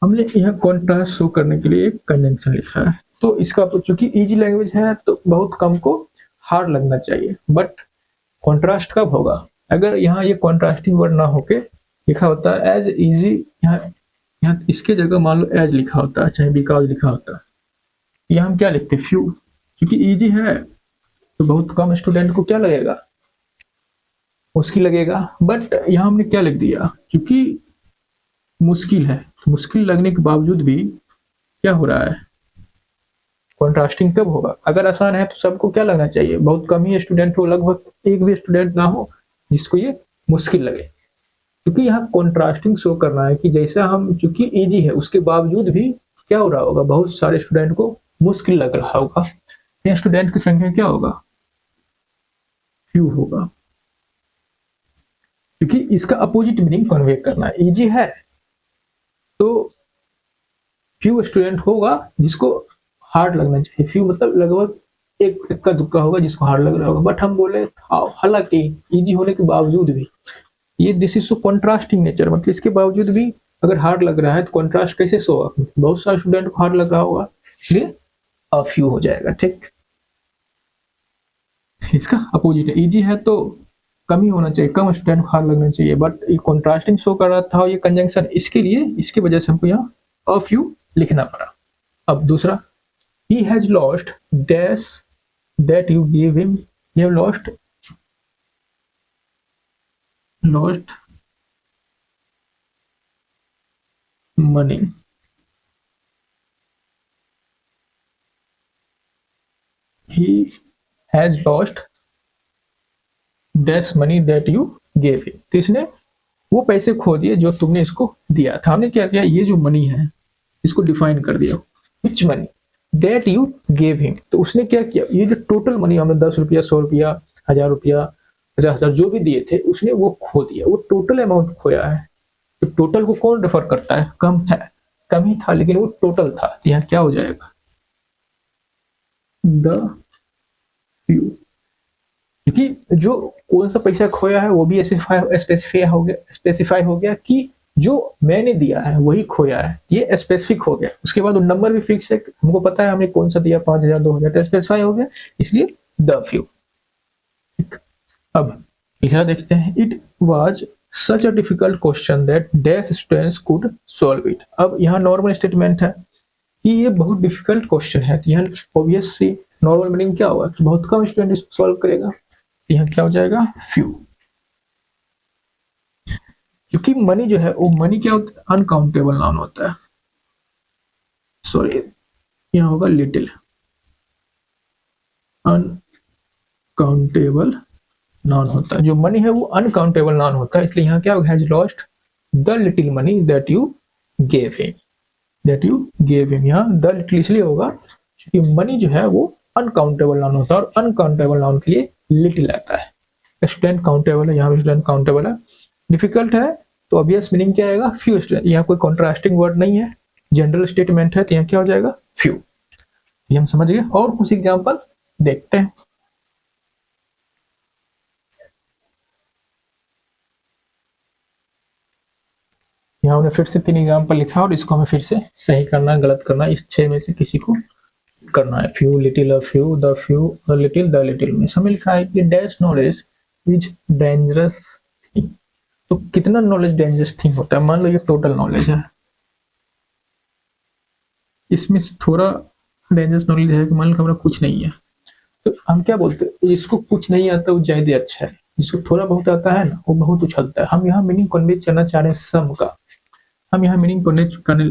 हमने यहाँ कॉन्ट्रास्ट शो करने के लिए एक कंजंक्शन लिखा है। तो इसका चूंकि इजी लैंग्वेज है तो बहुत कम को हार्ड लगना चाहिए, बट कॉन्ट्रास्ट कब होगा, अगर यहाँ ये कॉन्ट्रास्टिंग वर्ड ना होके लिखा होता है एज इजी, यहाँ इसके जगह मान लो एज लिखा होता है, चाहे बिकॉज लिखा होता है, यहाँ हम क्या लिखते फ्यू, क्योंकि इजी है तो बहुत कम स्टूडेंट को क्या लगेगा मुश्किल लगेगा, बट यहाँ हमने क्या लिख दिया, क्योंकि मुश्किल है, तो मुश्किल लगने के बावजूद भी क्या हो रहा है, कॉन्ट्रास्टिंग तब होगा। अगर आसान है तो सबको क्या लगना चाहिए, बहुत कम ही स्टूडेंट हो, लगभग एक भी स्टूडेंट ना हो जिसको ये मुश्किल लगे, क्योंकि यहाँ कॉन्ट्रास्टिंग शो करना है कि जैसा हम, चूंकि इजी है उसके बावजूद भी क्या हो रहा होगा, बहुत सारे स्टूडेंट को मुश्किल लग रहा होगा, यहाँ स्टूडेंट की संख्या क्या होगा, फ्यू होगा, क्योंकि इसका अपोजिट मीनिंग कन्वे करना है। इजी है तो फ्यू स्टूडेंट होगा जिसको हार्ड लगना चाहिए, फ्यू मतलब लगभग एक इक्का दुक्का होगा जिसको हार्ड लग रहा होगा, बट हम बोले हालांकि इजी होने के बावजूद भी ये this is so contrasting nature, मतलब इसके बावजूद भी अगर हार्ड लग रहा है तो कॉन्ट्रास्ट कैसे शो होगा, बहुत सारे स्टूडेंट को हार्ड लग रहा होगा, इसलिए अ फ्यू हो जाएगा। ठीक, इसका अपोजिट है, इजी है तो कम ही होना चाहिए, कम स्टूडेंट को हार्ड लगना चाहिए, बट ये कॉन्ट्रास्टिंग शो कर रहा था ये कंजंक्शन, इसके लिए इसकी वजह से हमको यहाँ अ फ्यू लिखना पड़ा। अब दूसरा, he has lost dash that you gave him, he have lost money, he has lost dash money that you gave him, तो इसने वो पैसे खो दिए जो तुमने इसको दिया था। हमने क्या किया, ये जो मनी है इसको डिफाइन कर दिया, विच money that you gave him, तो उसने क्या किया, ये जो टोटल मनी हमने 10 रुपया 100 रुपया 1000 रुपया 50,000 जो भी दिए थे उसने वो खो दिया, वो टोटल अमाउंट खोया है। तो टोटल को कौन रेफर करता है, कम है, कम ही था लेकिन वो टोटल था, तो यहाँ क्या हो जाएगा, द फ्यू, क्योंकि जो कौन सा पैसा खोया है वो भी स्पेसिफाई हो गया कि जो मैंने दिया है वही खोया है, ये स्पेसिफिक हो गया। उसके बाद नंबर भी फिक्स है, हमको पता है हमने कौन सा दिया, 5,000 2,000, तो स्पेसिफाई हो गया, इसलिए द फ्यू। अब तीसरा देखते हैं, it was such a difficult question that dash students could solve it. अब यहाँ नॉर्मल स्टेटमेंट है कि ये बहुत डिफिकल्ट क्वेश्चन है, तो यहाँ ऑब्वियस सी नॉर्मल मीनिंग क्या होगा कि बहुत कम स्टूडेंट इसको सॉल्व करेगा, तो यहाँ क्या हो जाएगा, फ्यू। क्योंकि मनी जो है वो मनी क्या होता है, अनकाउंटेबल नाउन होता है, सॉरी यहाँ होगा लिटिल, अनकाउंटेबल नाउन होता है, जो मनी है वो अनकाउंटेबल नाउन होता है, इसलिए यहाँ क्या होगा, has lost the little money that you gave him, that you gave him, यहाँ द लिटिल इसलिए होगा क्योंकि मनी जो है वो अनकाउंटेबल नाउन होता है, और अनकाउंटेबल नाउन के लिए लिटिल आता है। स्टूडेंट काउंटेबल है, यहाँ भी स्टूडेंट काउंटेबल है। डिफिकल्ट है तो ऑब्वियस मीनिंग क्या आएगा, फ्यू स्टूडेंट, यहाँ कोई कॉन्ट्रास्टिंग वर्ड नहीं है, जनरल स्टेटमेंट है, तो यहाँ क्या हो जाएगा, फ्यू। ये हम समझ गए, और कुछ एग्जाम्पल देखते हैं। यहाँ हमने फिर से 3 एग्जाम्पल लिखा और इसको हमें फिर से सही करना है, गलत करना है, इस 6 में से किसी को करना है। Few, little, a few, the little, the little में समय लिखा है कि dash knowledge is dangerous thing, तो कितना नॉलेज डेंजरस थिंग होता है, मान लो ये टोटल नॉलेज है, इसमें से थोड़ा डेंजरस नॉलेज है कि मान लो हमारा कुछ नहीं है, तो हम क्या बोलते हैं, जिसको कुछ नहीं आता वो ज्यादा अच्छा है, जिसको थोड़ा बहुत आता है ना वो बहुत उछलता है। हम यहाँ मीनिंग कन्वे करना चाह रहे हैं सम का, हम यहाँ मीनिंग कन्वे करने,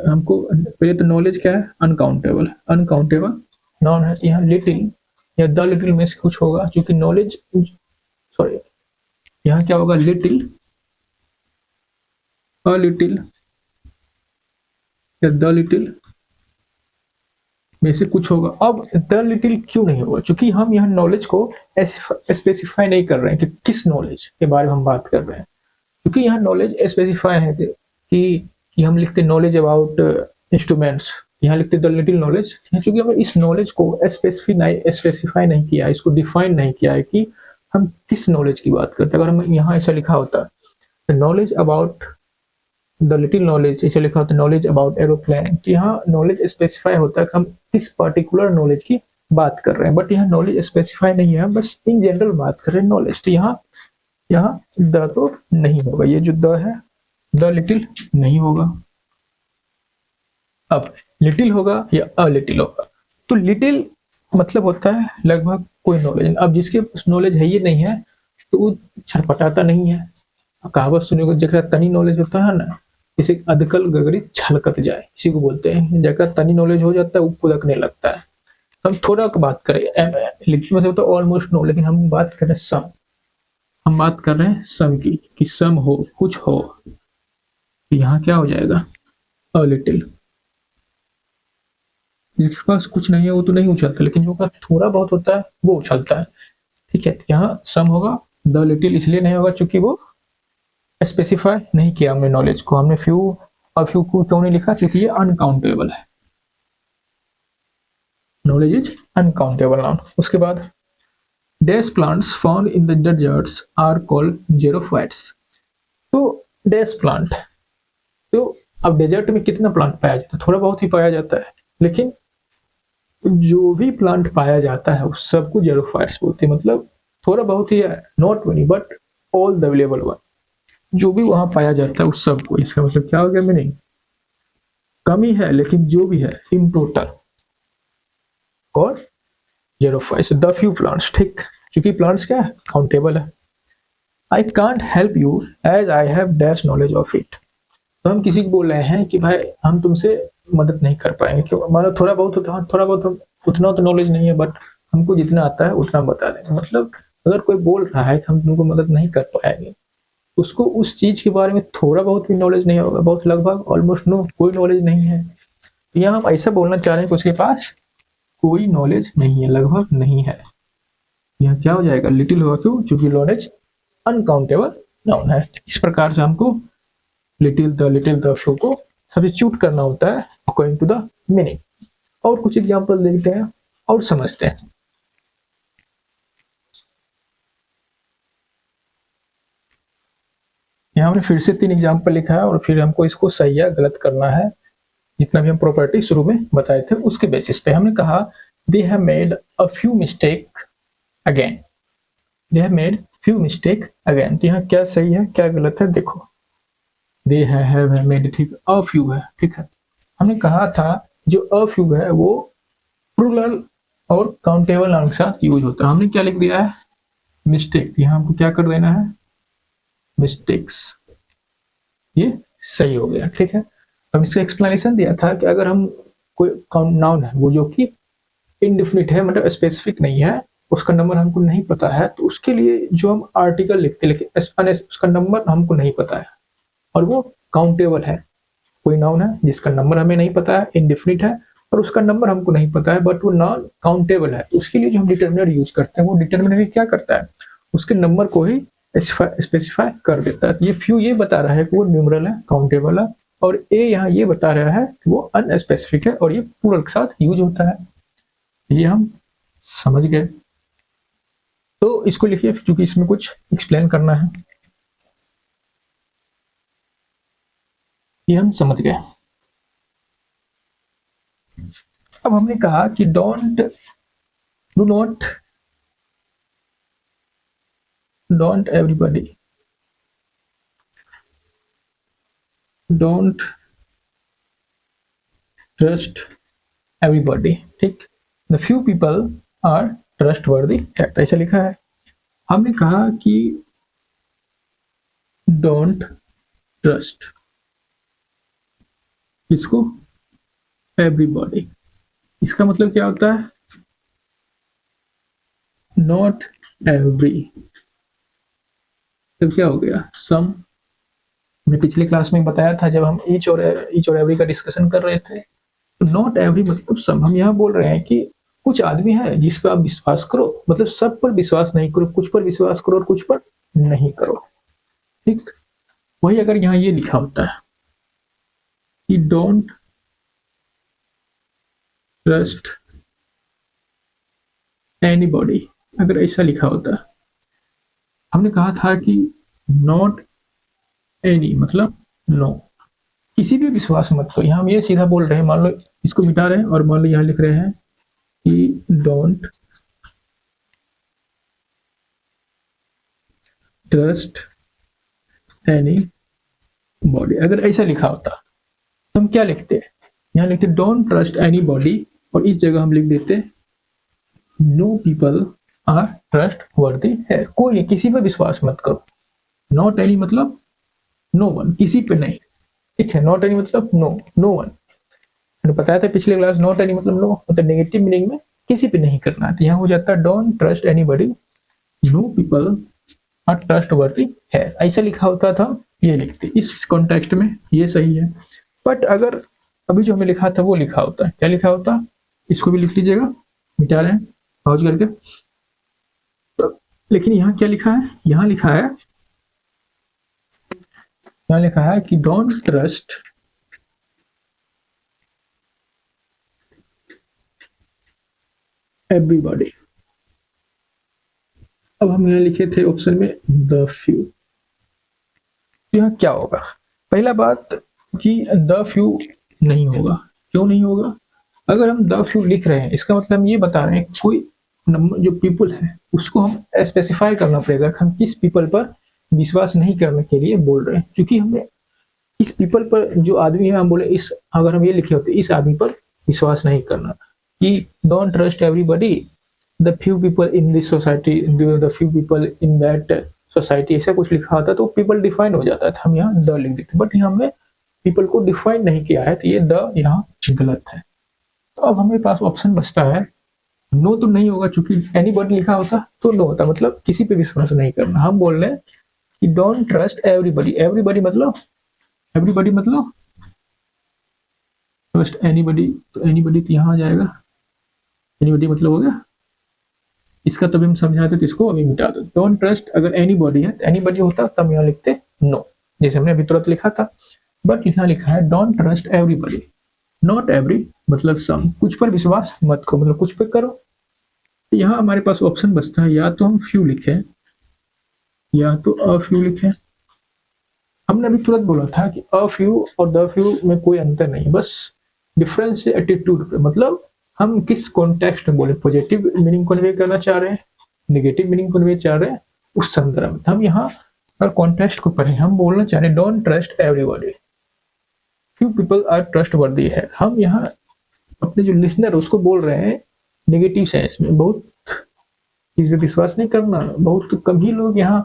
हमको पहले तो नॉलेज क्या है, अनकाउंटेबल, अनकाउंटेबल नॉन है, यहाँ लिटिल या द लिटिल में से कुछ होगा, क्योंकि नॉलेज, सॉरी यहाँ क्या होगा, लिटिल, अ लिटिल या द लिटिल में से कुछ होगा। अब द लिटिल क्यों नहीं होगा, क्योंकि हम यहाँ नॉलेज को स्पेसिफाई नहीं कर रहे हैं कि किस नॉलेज के बारे में हम बात कर रहे हैं, क्योंकि यहाँ नॉलेज स्पेसिफाई है कि हम लिखते नॉलेज अबाउट इंस्ट्रूमेंट्स, यहाँ लिखते द लिटिल नॉलेज, क्योंकि हमने इस नॉलेज को स्पेसिफाई नहीं किया है, इसको डिफाइन नहीं किया है कि हम किस नॉलेज की बात करते हैं। अगर हम यहाँ ऐसा लिखा होता knowledge about the little knowledge, ऐसे लिखा होता है नॉलेज अबाउट एरोप्लेन, तो यहाँ नॉलेज स्पेसिफाई होता है कि हम किस पर्टिकुलर नॉलेज की बात कर रहे हैं, बट यहाँ नॉलेज स्पेसिफाई नहीं है, बस इन जनरल बात कर रहे हैं नॉलेज, तो यहाँ यहाँ द तो नहीं होगा, ये जो द है द लिटिल नहीं होगा। अब लिटिल होगा या अ लिटिल होगा, तो लिटिल मतलब होता है लगभग कोई नॉलेज, अब जिसके पास नॉलेज है ये नहीं है तो वो छटपटाता नहीं है। कहावत सुने को जेकरा तनी नॉलेज होता है ना, इसे अदकल गगरी छलकत जाए, इसी को बोलते हैं। जेकरा तनी नॉलेज हो जाता है वो पुलकने लगता है। हम थोड़ा का बात करें, लिखने में से तो ऑलमोस्ट नो, लेकिन हम बात करें सम, हम बात कर रहे हैं सम की, कि सम हो, कुछ हो, तो यहाँ क्या हो जाएगा, अ लिटिल। जिसके पास कुछ नहीं है वो तो नहीं उछलता, लेकिन जो का थोड़ा बहुत होता है वो उछलता है। ठीक है, तो यहाँ सम होगा, द लिटिल इसलिए नहीं होगा क्योंकि वो स्पेसिफाई नहीं किया हमने नॉलेज को। हमने फ्यू और फ्यू को क्यों नहीं लिखा, क्योंकि ये अनकाउंटेबल है। Knowledge is uncountable noun. उसके बाद dash plants found in the deserts are called xerophytes. तो डैश प्लांट, तो अब डेजर्ट में कितना प्लांट पाया जाता है, थोड़ा बहुत ही पाया जाता है, लेकिन जो भी प्लांट पाया जाता है उस सबको जेरोफाइट्स बोलते हैं। मतलब थोड़ा बहुत ही है, not many but all the available one, जो भी वहां पाया जाता है उस सबको। इसका मतलब क्या हो गया मीनिंग, कमी है लेकिन जो भी है इन टोटल और जेरोफाइट्स द फ्यू प्लांट्स। ठीक, क्योंकि प्लांट्स क्या है, काउंटेबल है। I can't help you as I have dash knowledge of it. तो हम किसी को बोल रहे हैं कि भाई हम तुमसे मदद नहीं कर पाएंगे, क्यों, मानो थोड़ा बहुत होता है, थोड़ा बहुत उतना तो नॉलेज नहीं है, बट हमको जितना आता है उतना बता देंगे। मतलब अगर कोई बोल रहा है कि हम तुमको मदद नहीं कर पाएंगे, उसको उस चीज के बारे में थोड़ा बहुत भी नॉलेज नहीं होगा, बहुत लगभग ऑलमोस्ट नो, कोई नॉलेज नहीं है। यहाँ हम ऐसा बोलना चाह रहे हैं कि उसके पास कोई नॉलेज नहीं है, लगभग नहीं है। यहाँ क्या हो जाएगा, लिटिल होगा, क्यों, चूंकि नॉलेज अनकाउंटेबल नाउन है। इस प्रकार से हमको लिटिल द फ्यू को सब्स्टिट्यूट करना होता है अकॉर्डिंग टू द मीनिंग। और कुछ एग्जांपल देखते हैं और समझते हैं। यहाँ हमने फिर से 3 एग्जांपल लिखा है और फिर हमको इसको सही या गलत करना है। जितना भी हम प्रॉपर्टी शुरू में बताए थे उसके बेसिस पे हमने कहा they have made a few mistake again, they have made few mistake again. तो यहाँ क्या सही है क्या गलत है, देखो, दे हैव मेड, ठीक, अ फ्यू है, ठीक है। हमने कहा था जो अ फ्यू है वो प्लूरल और काउंटेबल नाउन के साथ यूज होता है। हमने क्या लिख दिया है, मिस्टेक। यहाँ हमको क्या कर देना है, मिस्टेक्स, ये सही हो गया, ठीक है। हम इसका एक्सप्लेनेशन दिया था कि अगर हम कोई नाउन है वो जो कि इनडिफिनिट है, मतलब स्पेसिफिक नहीं है, उसका नंबर हमको नहीं पता है, तो उसके लिए जो हम आर्टिकल लिखते, लेकिन उसका नंबर हमको नहीं पता है और वो काउंटेबल है। कोई नाउन है जिसका नंबर हमें नहीं पता है, इनडिफिनिट है, और उसका नंबर हमको नहीं पता है, बट वो नॉन काउंटेबल है, उसके लिए जो हम डिटर्मिनर यूज करते हैं, वो डिटर्मिनर क्या करता है, उसके नंबर को ही स्पेसिफाई कर देता है। ये फ्यू ये बता रहा है कि वो न्यूमरल है, काउंटेबल है, और ए यहाँ ये बता रहा है कि वो अनस्पेसिफिक है और ये प्लूरल के साथ यूज होता है। ये हम समझ गए। तो इसको लिखिए क्योंकि इसमें कुछ एक्सप्लेन करना है। ये हम समझ गए। अब हमने कहा कि do not everybody, don't trust everybody, ठीक, the few people are trustworthy, ऐसा लिखा है। हमने कहा कि डोंट ट्रस्ट इसको एवरीबॉडी, इसका मतलब क्या होता है, नॉट एवरी, तो क्या हो गया, सम। हमने पिछले क्लास में बताया था जब हम ईच और एवरी का डिस्कशन कर रहे थे, तो नॉट एवरी मतलब सम। हम यहाँ बोल रहे हैं कि कुछ आदमी है जिस पर आप विश्वास करो, मतलब सब पर विश्वास नहीं करो, कुछ पर विश्वास करो और कुछ पर नहीं करो, ठीक। वही अगर यहाँ ये लिखा होता है कि डोंट ट्रस्ट एनीबॉडी, अगर ऐसा लिखा होता, हमने कहा था कि नॉट एनी मतलब नो, किसी भी विश्वास मत करो। यहाँ हम ये सीधा बोल रहे हैं, मान लो इसको मिटा रहे हैं और मान लो यहाँ लिख रहे हैं कि डोंट ट्रस्ट एनी बॉडी। अगर ऐसा लिखा होता तो हम क्या लिखते, यहाँ लिखते डोंट ट्रस्ट एनी बॉडी, और इस जगह हम लिख देते no people are trustworthy है। कोई किसी पे विश्वास मत करो। नॉट एनी मतलब नो वन, किसी पे नहीं, ठीक है। नॉट एनी मतलब नो, नो वन। मैंने बताया था पिछले क्लास, नॉट एनी मतलब नो, मतलब नेगेटिव मीनिंग में किसी पे नहीं करना है। तो यहाँ हो जाता है don't trust anybody, no people are trustworthy है, ऐसा लिखा होता था, ये लिखते इस कॉन्टेक्स्ट में, ये सही है। बट अगर अभी जो हमें लिखा था वो लिखा होता, क्या लिखा होता, इसको भी लिख लीजिएगा, मिटा रहे हैं पॉज करके। तो लेकिन यहाँ क्या लिखा है, यहाँ लिखा है, यहाँ लिखा है कि डोंट ट्रस्ट एवरीबॉडी। अब हम यहाँ लिखे थे ऑप्शन में द फ्यू। तो यहाँ क्या होगा, पहला बात कि द फ्यू नहीं होगा। क्यों नहीं होगा, अगर हम द फ्यू लिख रहे हैं इसका मतलब हम ये बता रहे हैं कोई जो पीपल है उसको हम स्पेसिफाई करना पड़ेगा कि हम किस पीपल पर विश्वास नहीं करने के लिए बोल रहे हैं। क्योंकि हमें इस पीपल पर जो आदमी है हम बोले इस, अगर हम ये लिखे होते इस आदमी पर विश्वास नहीं करना, कि don't trust everybody, the few people in this society, the few people in that society, ऐसा कुछ लिखा होता तो पीपल डिफाइन हो जाता था, हम यहाँ द लिख देते। बट यहाँ हमने पीपल को डिफाइन नहीं किया है, तो ये द यहाँ गलत है। तो अब हमारे पास ऑप्शन बचता है, नो तो नहीं होगा चूंकि एनीबॉडी लिखा होता तो नो होता, मतलब किसी पे विश्वास नहीं करना। हम बोल रहे हैं कि डोंट ट्रस्ट एवरीबॉडी, एवरीबॉडी मतलब, एवरीबॉडी मतलब ट्रस्ट एनीबॉडी, तो एनीबॉडी तो यहाँ आ जाएगा, एनीबॉडी मतलब हो गया इसका, तभी हम समझाते तो इसको अभी मिटा दो। डोंट ट्रस्ट अगर एनीबॉडी है तो एनीबॉडी होता तब यहाँ लिखते नो, जैसे हमने अभी तुरंत लिखा था। बट यहाँ लिखा है don't trust everybody, not every मतलब सम, कुछ पर विश्वास मत करो मतलब कुछ पे करो। तो यहाँ हमारे पास ऑप्शन बचता है, या तो हम फ्यू लिखें या तो अ फ्यू लिखें। हमने अभी तुरंत बोला था कि अ फ्यू और द फ्यू में कोई अंतर नहीं, बस डिफरेंस है एटीट्यूड पे, मतलब हम किस कॉन्टेक्स्ट में बोले, पॉजिटिव मीनिंग कन्वे करना चाह रहे हैं, नेगेटिव मीनिंग कन्वे चाह रहे हैं, उस संदर्भ में हम यहाँ अगर कॉन्टेक्स्ट को पढ़े, हम बोलना चाह रहे हैं don't trust everybody, few people are trustworthy है। हम यहाँ अपने जो लिसनर उसको बोल रहे हैं नेगेटिव सेंस में, बहुत इस पे विश्वास नहीं करना, बहुत कम ही लोग यहाँ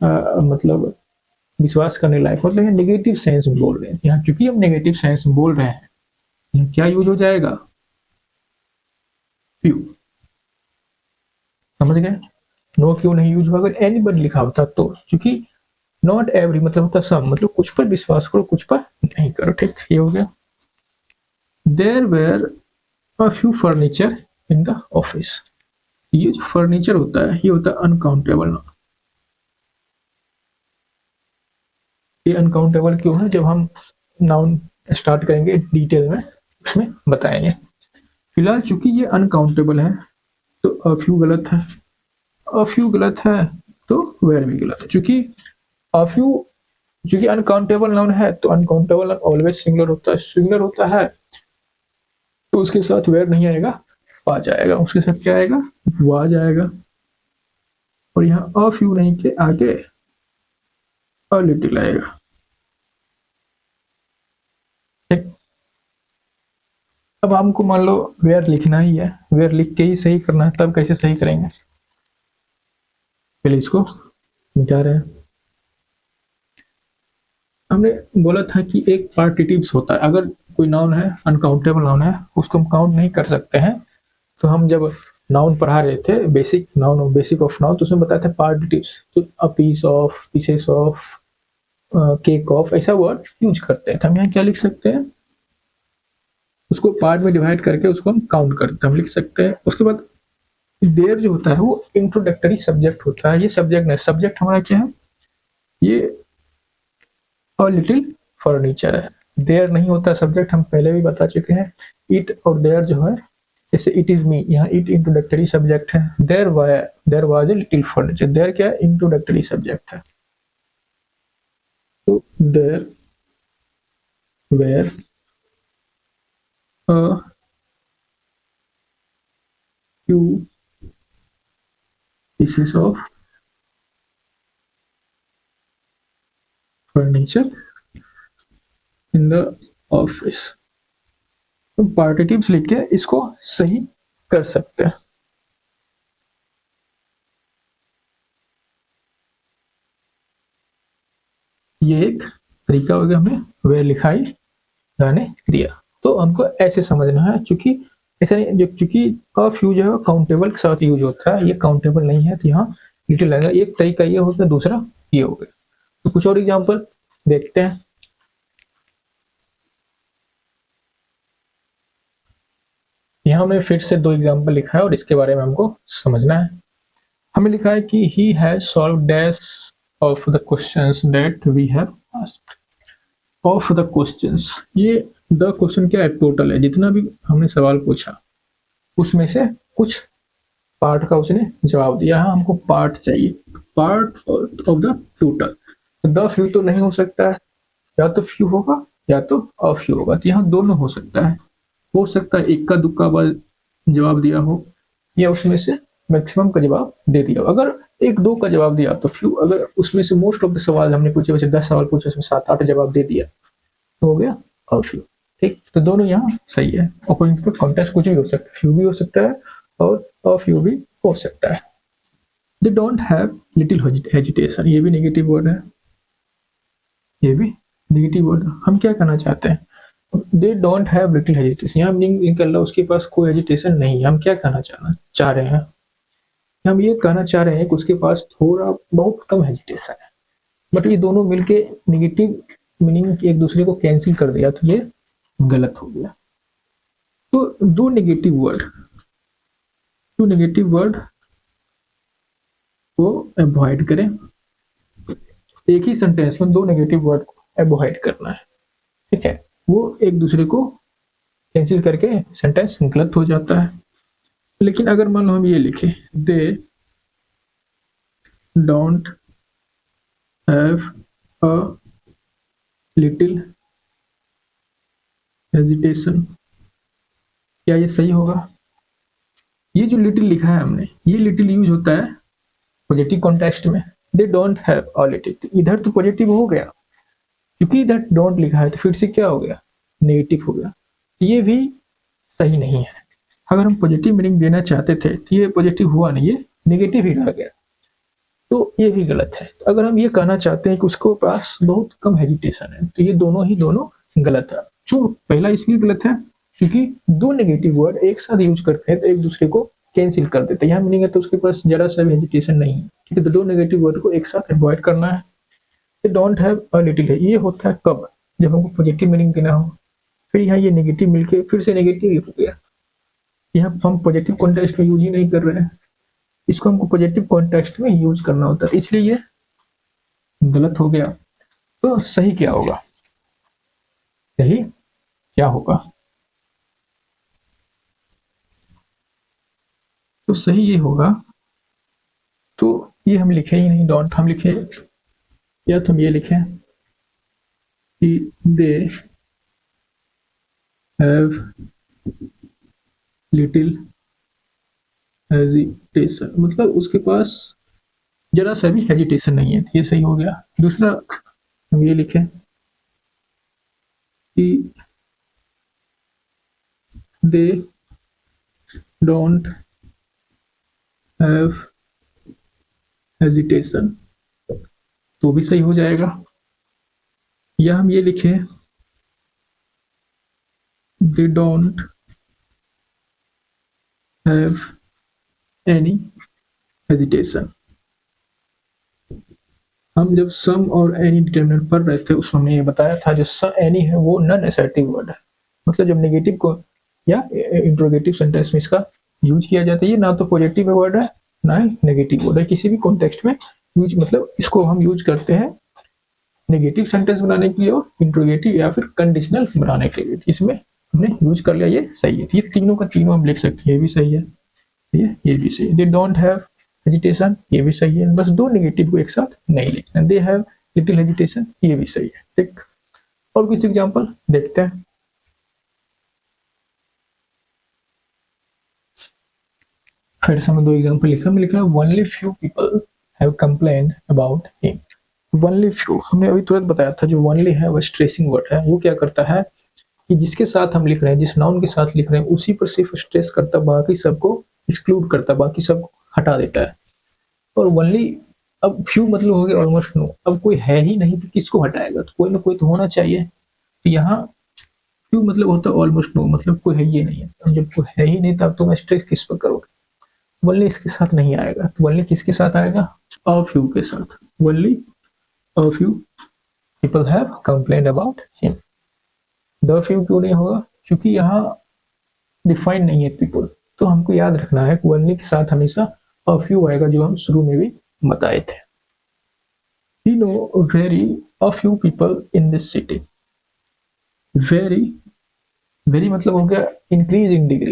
मतलब विश्वास करने लायक, मतलब ये नेगेटिव सेंस में बोल रहे हैं। यहाँ चूंकि हम नेगेटिव सेंस में बोल रहे हैं, यहाँ क्या यूज हो जाएगा, फ्यू, समझ गए। नो क्यों नहीं यूज हुआ, अगर एनीबॉडी लिखा होता तो, क्योंकि नॉट एवरी मतलब होता सम, मतलब कुछ पर विश्वास करो कुछ पर नहीं करो, ठीक, ये हो गया। There were a few furniture in the office, ये जो फर्नीचर होता है ये होता है अनकाउंटेबल। ये अनकाउंटेबल क्यों है, जब हम नाउन स्टार्ट करेंगे डिटेल में हमें बताएंगे। फिलहाल चूंकि ये अनकाउंटेबल है तो अ फ्यू गलत है, अ फ्यू गलत है तो वेयर भी गलत है। चूंकि अ फ्यू, चूंकि अनकाउंटेबल नाउन है तो अनकाउंटेबल ऑलवेज सिंगुलर होता है, सिंगुलर होता है तो उसके साथ वेयर नहीं आएगा, आ जाएगा, उसके साथ क्या आएगा, वो आ जाएगा। और यहाँ अ फ्यू नहीं के आगे अ लिटिल आएगा, ठीक। अब हमको मान लो वेयर लिखना ही है, वेयर लिख के ही सही करना है, तब कैसे सही करेंगे, पहले इसको मिटा रहे हैं। हमने बोला था कि एक पार्टिटिव्स होता है, अगर कोई नाउन है अनकाउंटेबल नाउन है उसको हम काउंट नहीं कर सकते हैं। तो हम जब नाउन पढ़ा रहे थे बेसिक नाउन और बेसिक ऑफ नाउन, तो उसमें बताया था पार्टिटिव्स, तो a piece of, pieces of, cake of, ऐसा वर्ड यूज करते हैं। तो हम यहाँ क्या लिख सकते हैं, उसको पार्ट में डिवाइड करके उसको हम काउंट करते हैं, हम लिख सकते हैं। उसके बाद देयर जो होता है वो इंट्रोडक्टरी सब्जेक्ट होता है, ये सब्जेक्ट नहीं, सब्जेक्ट हमारा क्या है, ये अ लिटिल फर्नीचर है। देयर नहीं होता सब्जेक्ट, हम पहले भी बता चुके हैं। इट और देयर जो है, जैसे इट इज मी, यहाँ इट इंट्रोडक्टरी सब्जेक्ट है। There was a little furniture, there क्या है, इंट्रोडक्टरी सब्जेक्ट है। तो there were a few pieces of furniture in the office. तो पार्टिटिव्स लिख के इसको सही कर सकते हैं। ये एक तरीका हो गया, हमने वे लिखाई रहने दिया। तो हमको ऐसे समझना है, चूंकि ऐसा नहीं जो चूंकि अ फ्यू जो है काउंटेबल के साथ यूज होता है, ये काउंटेबल नहीं है, तो यहाँ लिटिल लगेगा। एक तरीका ये हो गया, दूसरा ये हो गया। तो कुछ और एग्जाम्पल देखते हैं। यहाँ में फिर से 2 एग्जाम्पल लिखा है और इसके बारे में हमको समझना है। हमें लिखा है कि he has solved dash of the questions that we have asked. Of the questions, ये the question क्या है, टोटल है, जितना भी हमने सवाल पूछा उसमें से कुछ पार्ट का उसने जवाब दिया है। हमको पार्ट चाहिए, part of the total. The few तो नहीं हो सकता है, या तो फ्यू होगा या तो अ फ्यू होगा। तो यहाँ दोनों हो सकता है। हो सकता है इक्का दुक्का जवाब दिया हो, या उसमें से मैक्सिमम का जवाब दे दिया। अगर एक दो का जवाब दिया तो फ्यू, अगर उसमें से मोस्ट ऑफ द सवाल हमने पूछे, वैसे 10 सवाल पूछे, उसमें 7-8 जवाब दे दिया तो हो गया अ फ्यू। ठीक, तो दोनों यहाँ सही है। अकॉर्डिंग टू कॉन्टेक्स्ट कुछ भी हो सकता है, फ्यू भी हो सकता है और अ फ्यू भी हो सकता है। They don't have little hesitation, ये भी नेगेटिव वर्ड है, ये भी नेगेटिव वर्ड। हम क्या कहना चाहते हैं, they don't have little hesitation, यहाँ मीनिंग निकल रहा उसके पास कोई हेजिटेशन नहीं है। हम क्या कहना चाह रहे हैं, हम ये कहना चाह रहे हैं कि उसके पास थोड़ा बहुत कम हेजिटेशन है। बट ये दोनों मिलके नेगेटिव मीनिंग एक दूसरे को कैंसिल कर दिया, तो ये गलत हो गया। तो दो नेगेटिव वर्ड को अवॉइड करें। एक ही सेंटेंस में 2 नेगेटिव वर्ड को अवॉइड करना है, ठीक है। वो एक दूसरे को कैंसिल करके सेंटेंस गलत हो जाता है। लेकिन अगर मान लो हम ये लिखें, they don't have a little hesitation, क्या ये सही होगा? ये जो लिटिल लिखा है हमने, ये लिटिल यूज होता है पॉजिटिव कॉन्टेक्स्ट में। They don't have a little, इधर तो पॉजिटिव हो गया, क्योंकि इधर डोंट लिखा है तो फिर से क्या हो गया, नेगेटिव हो गया। ये भी सही नहीं है। अगर हम पॉजिटिव मीनिंग देना चाहते थे तो ये पॉजिटिव हुआ नहीं, ये नेगेटिव ही रह गया, तो ये भी गलत है। अगर हम ये कहना चाहते हैं कि उसको पास बहुत कम हेजिटेशन है, तो ये दोनों गलत है। जो पहला इसलिए गलत है क्योंकि 2 नेगेटिव वर्ड एक साथ यूज करते हैं तो एक दूसरे को कैंसिल कर देते हैं। यहाँ मीनिंग है तो उसके पास जरा सा भी हेजिटेशन नहीं है, ठीक है। तो 2 नेगेटिव वर्ड को एक साथ अवॉइड करना है। तो डोंट हैव अ लिटिल है, ये होता है कब, जब हमको पॉजिटिव मीनिंग देना हो। फिर यहाँ ये नेगेटिव मिलके फिर से नेगेटिव ही हो गया। यहाँ हम पॉजिटिव कॉन्टेक्स्ट में यूज ही नहीं कर रहे हैं, इसको हमको पॉजिटिव कॉन्टेक्स्ट में यूज करना होता है, इसलिए ये गलत हो गया। तो सही क्या होगा, सही क्या होगा? तो सही ये होगा, तो ये हम लिखे ही नहीं डोंट, हम लिखे, या तो हम ये लिखें कि दे हैव लिटिल हेजिटेशन, मतलब उसके पास जरा सा भी हेजिटेशन नहीं है, ये सही हो गया। दूसरा हम ये लिखें कि दे डोंट हैव हेजिटेशन, तो भी सही हो जाएगा। या हम ये लिखें they don't have any hesitation. हम जब सम और एनी डिटरमिनेंट पढ़ रहे थे उसमें हमने ये बताया था, जो एनी है वो नॉन असर्टिव वर्ड है, मतलब जब नेगेटिव को या इंट्रोगेटिव सेंटेंस में इसका यूज किया जाता है। ये ना तो पॉजिटिव वर्ड है ना ही नेगेटिव वर्ड है, किसी भी कॉन्टेक्स्ट में यूज, मतलब इसको हम यूज करते हैं नेगेटिव सेंटेंस बनाने के लिए और इंट्रोगेटिव या फिर कंडीशनल बनाने के लिए। इसमें हमने यूज कर लिया, ये सही है। ये तीनों का तीनों हम लिख सकते हैं, ये भी सही है, ये भी सही है। दे डोंट हैव हेजिटेशन, ये भी सही है, बस 2 नेगेटिव को एक साथ नहीं लिखना। दे हैव लिटिल हेजिटेशन, ये भी सही है, ठीक। और कुछ एग्जांपल देखते हैं। फिर से मैं 2 एग्जांपल लिखा है only few people have complained about him. Only few हमने अभी तुरंत बताया था, जो ओनली है वो स्ट्रेसिंग वर्ड है। वो क्या करता है कि जिसके साथ हम लिख रहे हैं, जिस नाउन के साथ लिख रहे हैं, उसी पर सिर्फ स्ट्रेस करता, बाकी सबको एक्सक्लूड करता, बाकी सब हटा देता है। और ओनली अब फ्यू मतलब हो गया ऑलमोस्ट नो, अब कोई है ही नहीं तो किसको हटाएगा, तो कोई ना कोई तो होना चाहिए। तो यहाँ फ्यू मतलब होता है ऑलमोस्ट नो, मतलब कोई है ही नहीं है। अब जब कोई है ही नहीं तब तुम स्ट्रेस किस पर करोगे, वनली इसके साथ नहीं आएगा, तो वनली किसके साथ आएगा, अ फ्यू के साथ, only a few people have complaint about him. The few क्यों नहीं होगा, क्योंकि यहाँ डिफाइन नहीं है पीपल, तो हमको याद रखना है कि वनली के साथ हमेशा अ फ्यू आएगा, जो हम शुरू में भी बताए थे। We know very a few people in this city. Very, very मतलब हो गया इंक्रीजिंग डिग्री,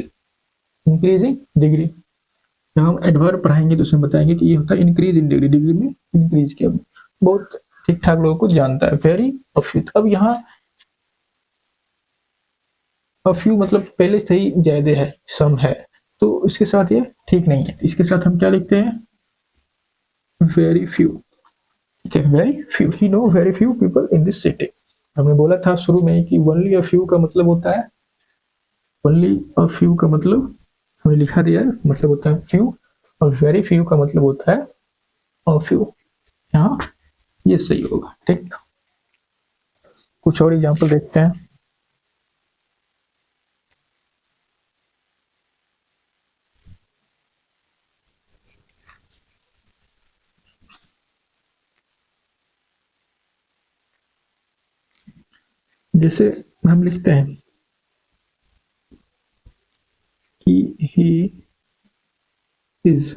इंक्रीजिंग डिग्री। जब हम एडवर्ब पढ़ाएंगे तो उसमें बताएंगे कि ये होता है इंक्रीज इन डिग्री, डिग्री में इंक्रीज किया, बहुत ठीक ठाक लोगों को जानता है। वेरी अ फ्यू, अब यहाँ अ फ्यू मतलब पहले से ही ज्यादा है, सम है, तो इसके साथ ये ठीक नहीं है, इसके साथ हम क्या लिखते हैं, वेरी फ्यू। ठीक है, very few, he know very few people in this city. हमने बोला था शुरू में कि ओनली अ फ्यू का मतलब होता है, ओनली अ फ्यू का मतलब हमने लिखा दिया है, मतलब होता है फ्यू, और वेरी फ्यू का मतलब होता है अ फ्यू। यहाँ ये सही होगा। ठीक, कुछ और एग्जांपल देखते हैं। जैसे हम लिखते हैं कि ही इज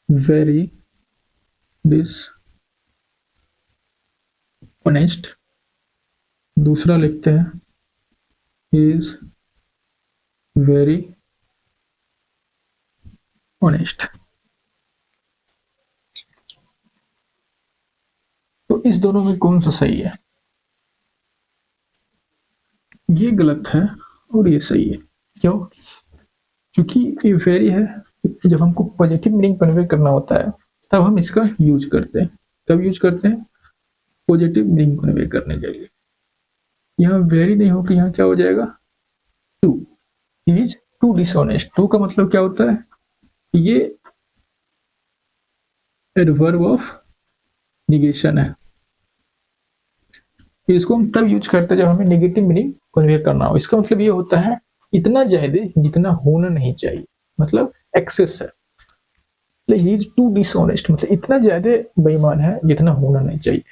वेरी डिसऑनेस्ट, दूसरा लिखते हैं ही इज वेरी ऑनेस्ट। तो इस दोनों में कौन सा सही है, ये गलत है और ये सही है। क्यों, क्योंकि ये वेरी है, जब हमको पॉजिटिव मीनिंग कन्वे करना होता है तब हम इसका यूज करते हैं, तब यूज करते हैं पॉजिटिव मीनिंग कन्वे करने के लिए। यहाँ वेरी नहीं होकर यहाँ क्या हो जाएगा, too, is too dishonest. Too का मतलब क्या होता है, ये एडवर्ब ऑफ निगेशन है, इसको हम तब यूज करते हैं जब हमें नेगेटिव मीनिंग कन्वे करना हो। इसका मतलब ये होता है इतना ज्यादा जितना होना नहीं चाहिए, मतलब एक्सेस है। ही इज टू डिसऑनेस्ट मतलब इतना ज्यादा बेईमान है जितना होना नहीं चाहिए।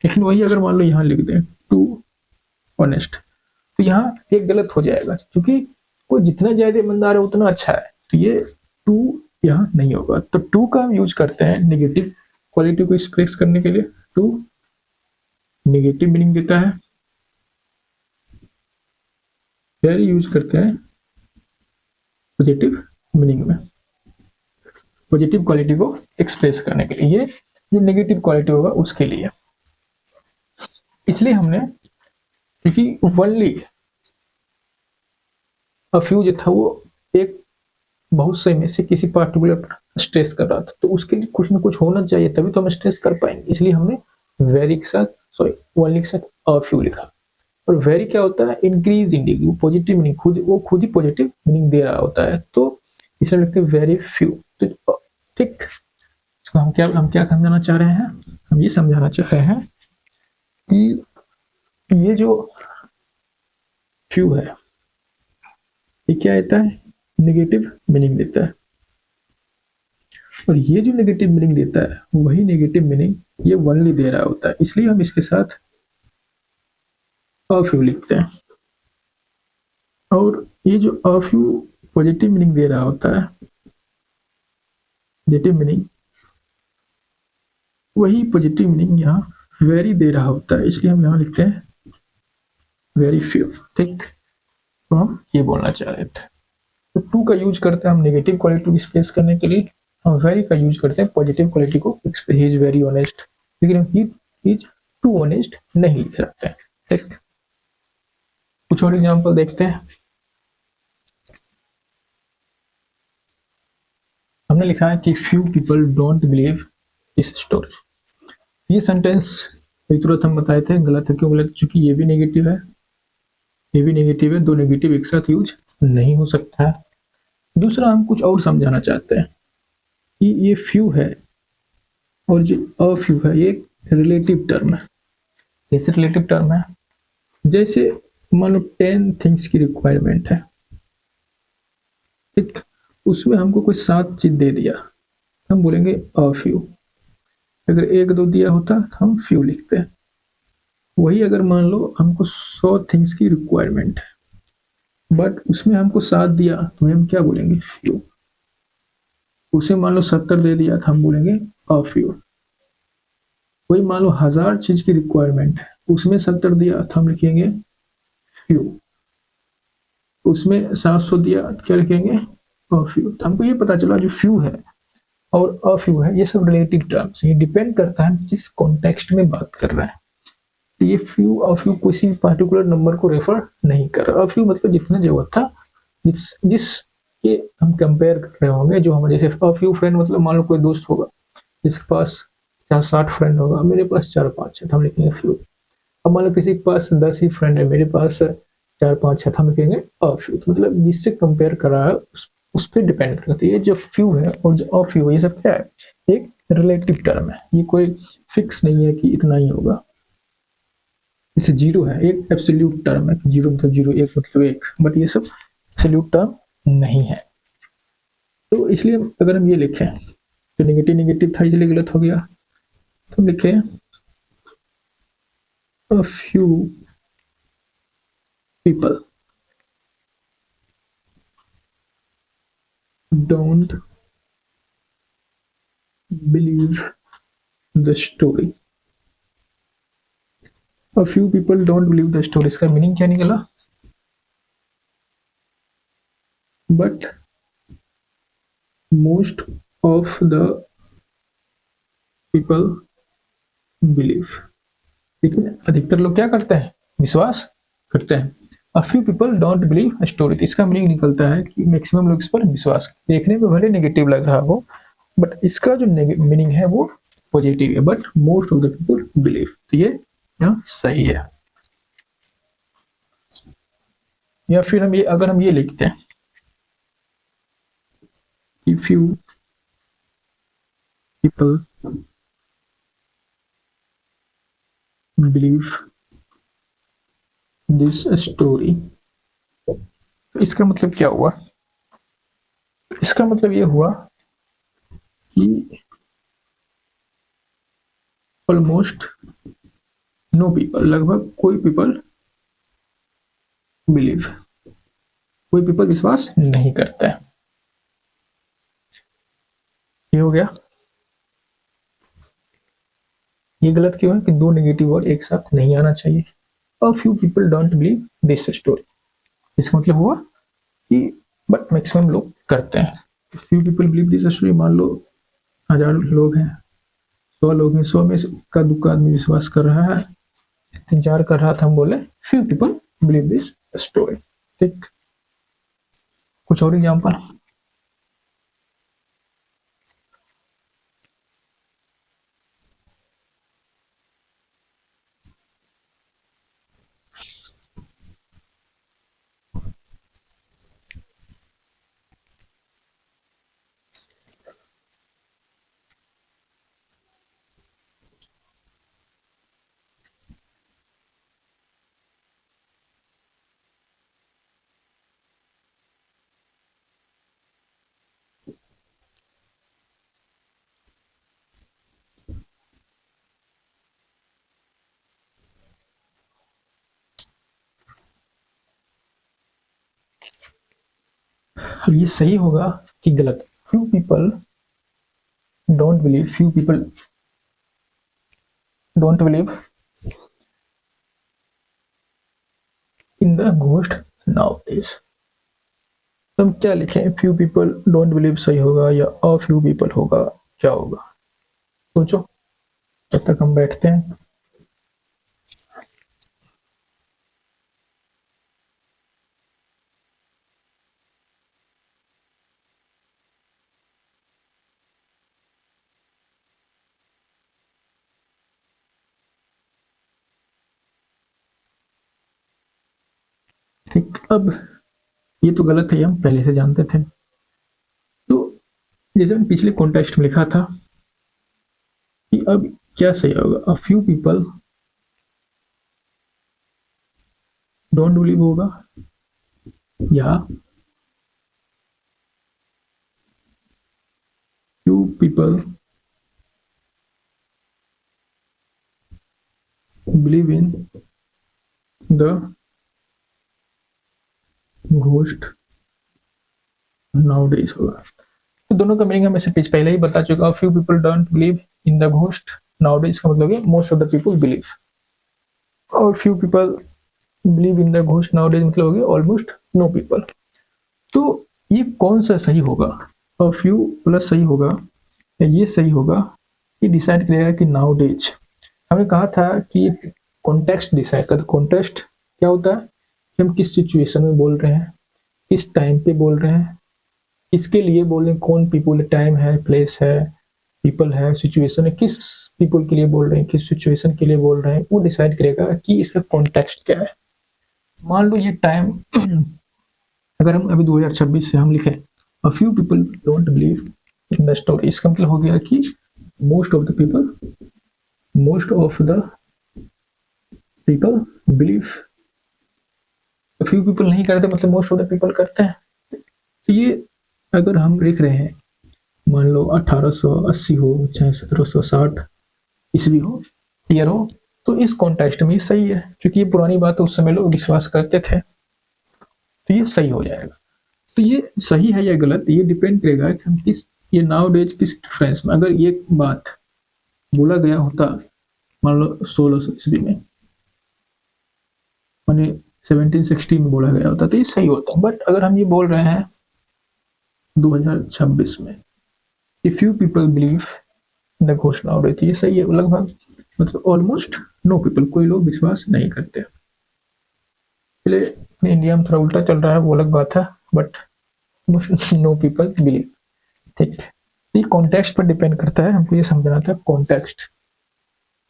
लेकिन वही अगर मान लो यहाँ लिख दें टू ऑनेस्ट, तो यहाँ एक गलत हो जाएगा, क्योंकि कोई जितना ज्यादा ईमानदार है उतना अच्छा है, तो ये टू यहाँ नहीं होगा। तो टू का हम यूज करते हैं निगेटिव क्वालिटी को एक्सप्रेस करने के लिए, टू निगेटिव मीनिंग देता है, वेरी यूज करते हैं पॉजिटिव मीनिंग में, पॉजिटिव क्वालिटी को एक्सप्रेस करने के लिए, ये जो नेगेटिव क्वालिटी होगा उसके लिए। इसलिए हमने, क्योंकि वनली अ फ्यू जो था वो एक बहुत से में से किसी पार्टिकुलर स्ट्रेस कर रहा था, तो उसके लिए कुछ ना कुछ होना चाहिए तभी तो हम स्ट्रेस कर पाएंगे, इसलिए हमने वेरी के साथ, सॉरी वनली के साथ अ फ्यू लिखा। और वेरी क्या होता है, इंक्रीज इन डिग्री, वो पॉजिटिव मीनिंग खुद, वो खुद ही पॉजिटिव मीनिंग दे रहा होता है, तो इसलिए लिखते हैं वेरी फ्यू। तो ठीक, इसको हम क्या समझाना चाह रहे हैं, हम ये समझाना चाह रहे हैं कि ये जो फ्यू है ये क्या देता है, नेगेटिव मीनिंग देता है, और ये जो नेगेटिव मीनिंग देता है वही नेगेटिव मीनिंग ये वनली दे रहा होता है, इसलिए हम इसके साथ अ फ्यू लिखते हैं। और ये जो अ फ्यू पॉजिटिव मीनिंग दे रहा होता है, पॉजिटिव मीनिंग, वही पॉजिटिव मीनिंग यहाँ वेरी दे रहा होता है, इसलिए हम यहाँ लिखते हैं वेरी फ्यू। ठीक, तो हम ये बोलना चाह रहे थे। तो टू का यूज करते हैं हम नेगेटिव क्वालिटी को एक्सप्रेस करने के लिए, हम वेरी का यूज करते हैं पॉजिटिव क्वालिटी को, ही इज वेरी ऑनेस्ट, लेकिन हम ही इज टू ऑनेस्ट नहीं लिख सकते। ठीक, कुछ और एग्जांपल देखते हैं। हमने लिखा है कि few people don't believe this story. ये सेंटेंस तुरंत हम बताए थे गलत है, क्यों गलत, चूंकि ये भी नेगेटिव है, ये भी नेगेटिव है, दो नेगेटिव एक साथ यूज नहीं हो सकता है। दूसरा हम कुछ और समझाना चाहते हैं कि ये फ्यू है, और जो अ फ्यू है ये रिलेटिव टर्म है। कैसे रिलेटिव टर्म है? जैसे मान लो 10 थिंग्स की रिक्वायरमेंट है, ठीक, उसमें हमको कोई 7 चीज दे दिया, हम बोलेंगे अ फ्यू। अगर एक दो दिया होता तो हम फ्यू लिखते हैं। वही अगर मान लो हमको 100 थिंग्स की रिक्वायरमेंट है बट उसमें हमको 7 दिया तो हम क्या बोलेंगे? फ्यू। उसे मान लो 70 दे दिया तो हम बोलेंगे अ फ्यू। वही मान लो 1000 चीज की रिक्वायरमेंट है, उसमें 70 दिया तो हम लिखेंगे फ्यू। उसमें 700 दिया तो क्या लिखेंगे? A few. तो हमको ये पता चला जो फ्यू है और अ फ्यू है ये सब रिलेटिव टर्म्स, ये डिपेंड करता है किस कॉन्टेक्स्ट में बात कर रहा है। ये फ्यू और फ्यू किसी पर्टिकुलर नंबर को रेफर नहीं कर रहा। फ्यू मतलब जितना जरूरत था, जिस के हम कंपेयर कर रहे होंगे, जो हमारे जैसे फ्यू फ्रेंड मतलब मान लो कोई दोस्त होगा जिसके पास 60 फ्रेंड होगा, मेरे पास 4-5 है तो हम लिखेंगे फ्यू। अब मान लो किसी के पास 10 ही फ्रेंड है, मेरे पास 4-5 है तो हम लिखेंगे फ्यू। तो मतलब जिससे कंपेयर कर रहा है उस पर डिपेंड करती है। जो फ्यू है और जो फ्यू ये सब क्या है? एक रिलेटिव टर्म है, ये कोई फिक्स नहीं है कि इतना ही होगा। जैसे जीरो है एक एब्सोल्यूट टर्म है, जीरो मतलब जीरो, एक मतलब एक, बट ये सब एब्सोल्यूट टर्म नहीं है। तो इसलिए अगर हम ये लिखें तो नेगेटिव नेगेटिव था इसलिए गलत हो गया, तो हम लिखे a few people don't believe the story. A few people don't believe the story, इसका मीनिंग क्या निकला? But most of the people believe. लेकिन अधिकतर लोग क्या करते हैं? विश्वास करते हैं। A few people don't believe story, इसका मीनिंग निकलता है कि मैक्सिमम लोग इस पर विश्वास, देखने में भले नेगेटिव लग रहा हो बट इसका जो मीनिंग है वो पॉजिटिव है। But most of the people believe, तो ये यहाँ सही है। या फिर हम ये अगर हम ये लिखते हैं, if you people believe this story, इसका मतलब क्या हुआ? इसका मतलब ये हुआ कि ऑलमोस्ट नो पीपल, लगभग कोई पीपल बिलीव, कोई पीपल विश्वास नहीं करता है। ये हो गया। ये गलत क्यों है कि दो नेगेटिव वर्ड एक साथ नहीं आना चाहिए। A few people don't believe this story, इसका मतलब हुआ कि बट मैक्सिमम लोग करते हैं। Few people believe this story, मान लो 1000 लोग हैं, 100 लोग हैं, 100 में से इक्का दुक्का आदमी विश्वास कर रहा है, 3-4 कर रहा था, हम बोले few people believe this story. ठीक, कुछ और एग्जाम्पल? अब ये सही होगा कि गलत? Few people don't believe, few people don't believe in the ghost now days. तो हम क्या लिखें? फ्यू पीपल डोंट बिलीव सही होगा या अ फ्यू पीपल होगा, क्या होगा? सोचो, तब तक हम बैठते हैं। ठीक, अब ये तो गलत है, हम पहले से जानते थे। तो जैसे मैंने पिछले कॉन्टेक्स्ट में लिखा था अब क्या सही होगा, a few people don't believe होगा, या few people believe in the ghost nowadays होगा। तो दोनों का मीनिंग हम ऐसे पहले ही बता चुका, few people don't believe in the ghost nowadays का मतलब है most of the people believe, और few people believe in the ghost nowadays मतलब हो गया ऑलमोस्ट नो पीपल। तो ये कौन सा सही होगा, और फ्यू प्लस सही होगा या ये सही होगा, ये डिसाइड करेगा कि नाउडेज। हमने कहा था कि कॉन्टेक्स्ट डिसाइड करता, कॉन्टेक्स्ट क्या होता है कि हम किस सिचुएशन में बोल रहे हैं, किस टाइम पे बोल रहे हैं, किसके लिए बोल रहे हैं, कौन पीपल, टाइम है, प्लेस है, पीपल है, सिचुएशन है, किस पीपल के लिए बोल रहे हैं, किस सिचुएशन के लिए बोल रहे हैं, वो डिसाइड करेगा कि इसका कॉन्टेक्स्ट क्या है। मान लो ये टाइम अगर हम अभी 2026 से हम लिखे a few people don't believe in the story, इसका मतलब हो गया कि most of the people believe, few people नहीं करते मतलब मोस्ट ऑफ द पीपल करते हैं। तो ये अगर हम लिख रहे हैं, मान लो 1880 हो चाहे 1760 ईस्वी हो, ईयर हो, तो इस कॉन्टेक्स्ट में सही है, क्योंकि ये पुरानी बात उस समय लोग विश्वास करते थे, तो ये सही हो जाएगा। तो ये सही है या गलत, ये डिपेंड करेगा कि हम किस, ये नाउ डेज किस डिफरेंस में, अगर ये बात बोला गया होता मान लो 1600 ईस्वी में, माने 1760 में बोला गया होता तो ये सही होता, बट अगर हम ये बोल रहे हैं 2026 में, if you people believe the घोषणा हो रही थी, ये सही है लगभग, मतलब ऑलमोस्ट नो पीपल, कोई लोग विश्वास नहीं करते। पहले इंडिया में थोड़ा उल्टा चल रहा है, वो अलग बात है, बट नो पीपल बिलीव, ठीक है। ये कॉन्टेक्स्ट पर डिपेंड करता है, हमको ये समझना था कॉन्टेक्स्ट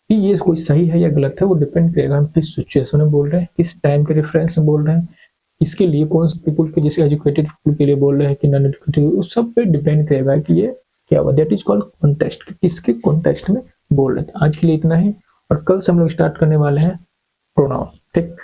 कि ये कोई सही है या गलत है, वो डिपेंड करेगा हम किस सिचुएशन में बोल रहे हैं, किस टाइम के रेफरेंस में बोल रहे हैं, किसके लिए, कौन से पीपल के, जैसे एजुकेटेड पीपल के लिए बोल रहे हैं कि नॉन एजुकेटेड, उस सब पे डिपेंड करेगा कि ये क्या हुआ, दैट इज कॉल्ड कॉन्टेक्स्ट, किसके कॉन्टेक्स्ट में बोल रहे थे। आज के लिए इतना ही, और कल से हम लोग स्टार्ट करने वाले हैं प्रोनाउन, ठीक।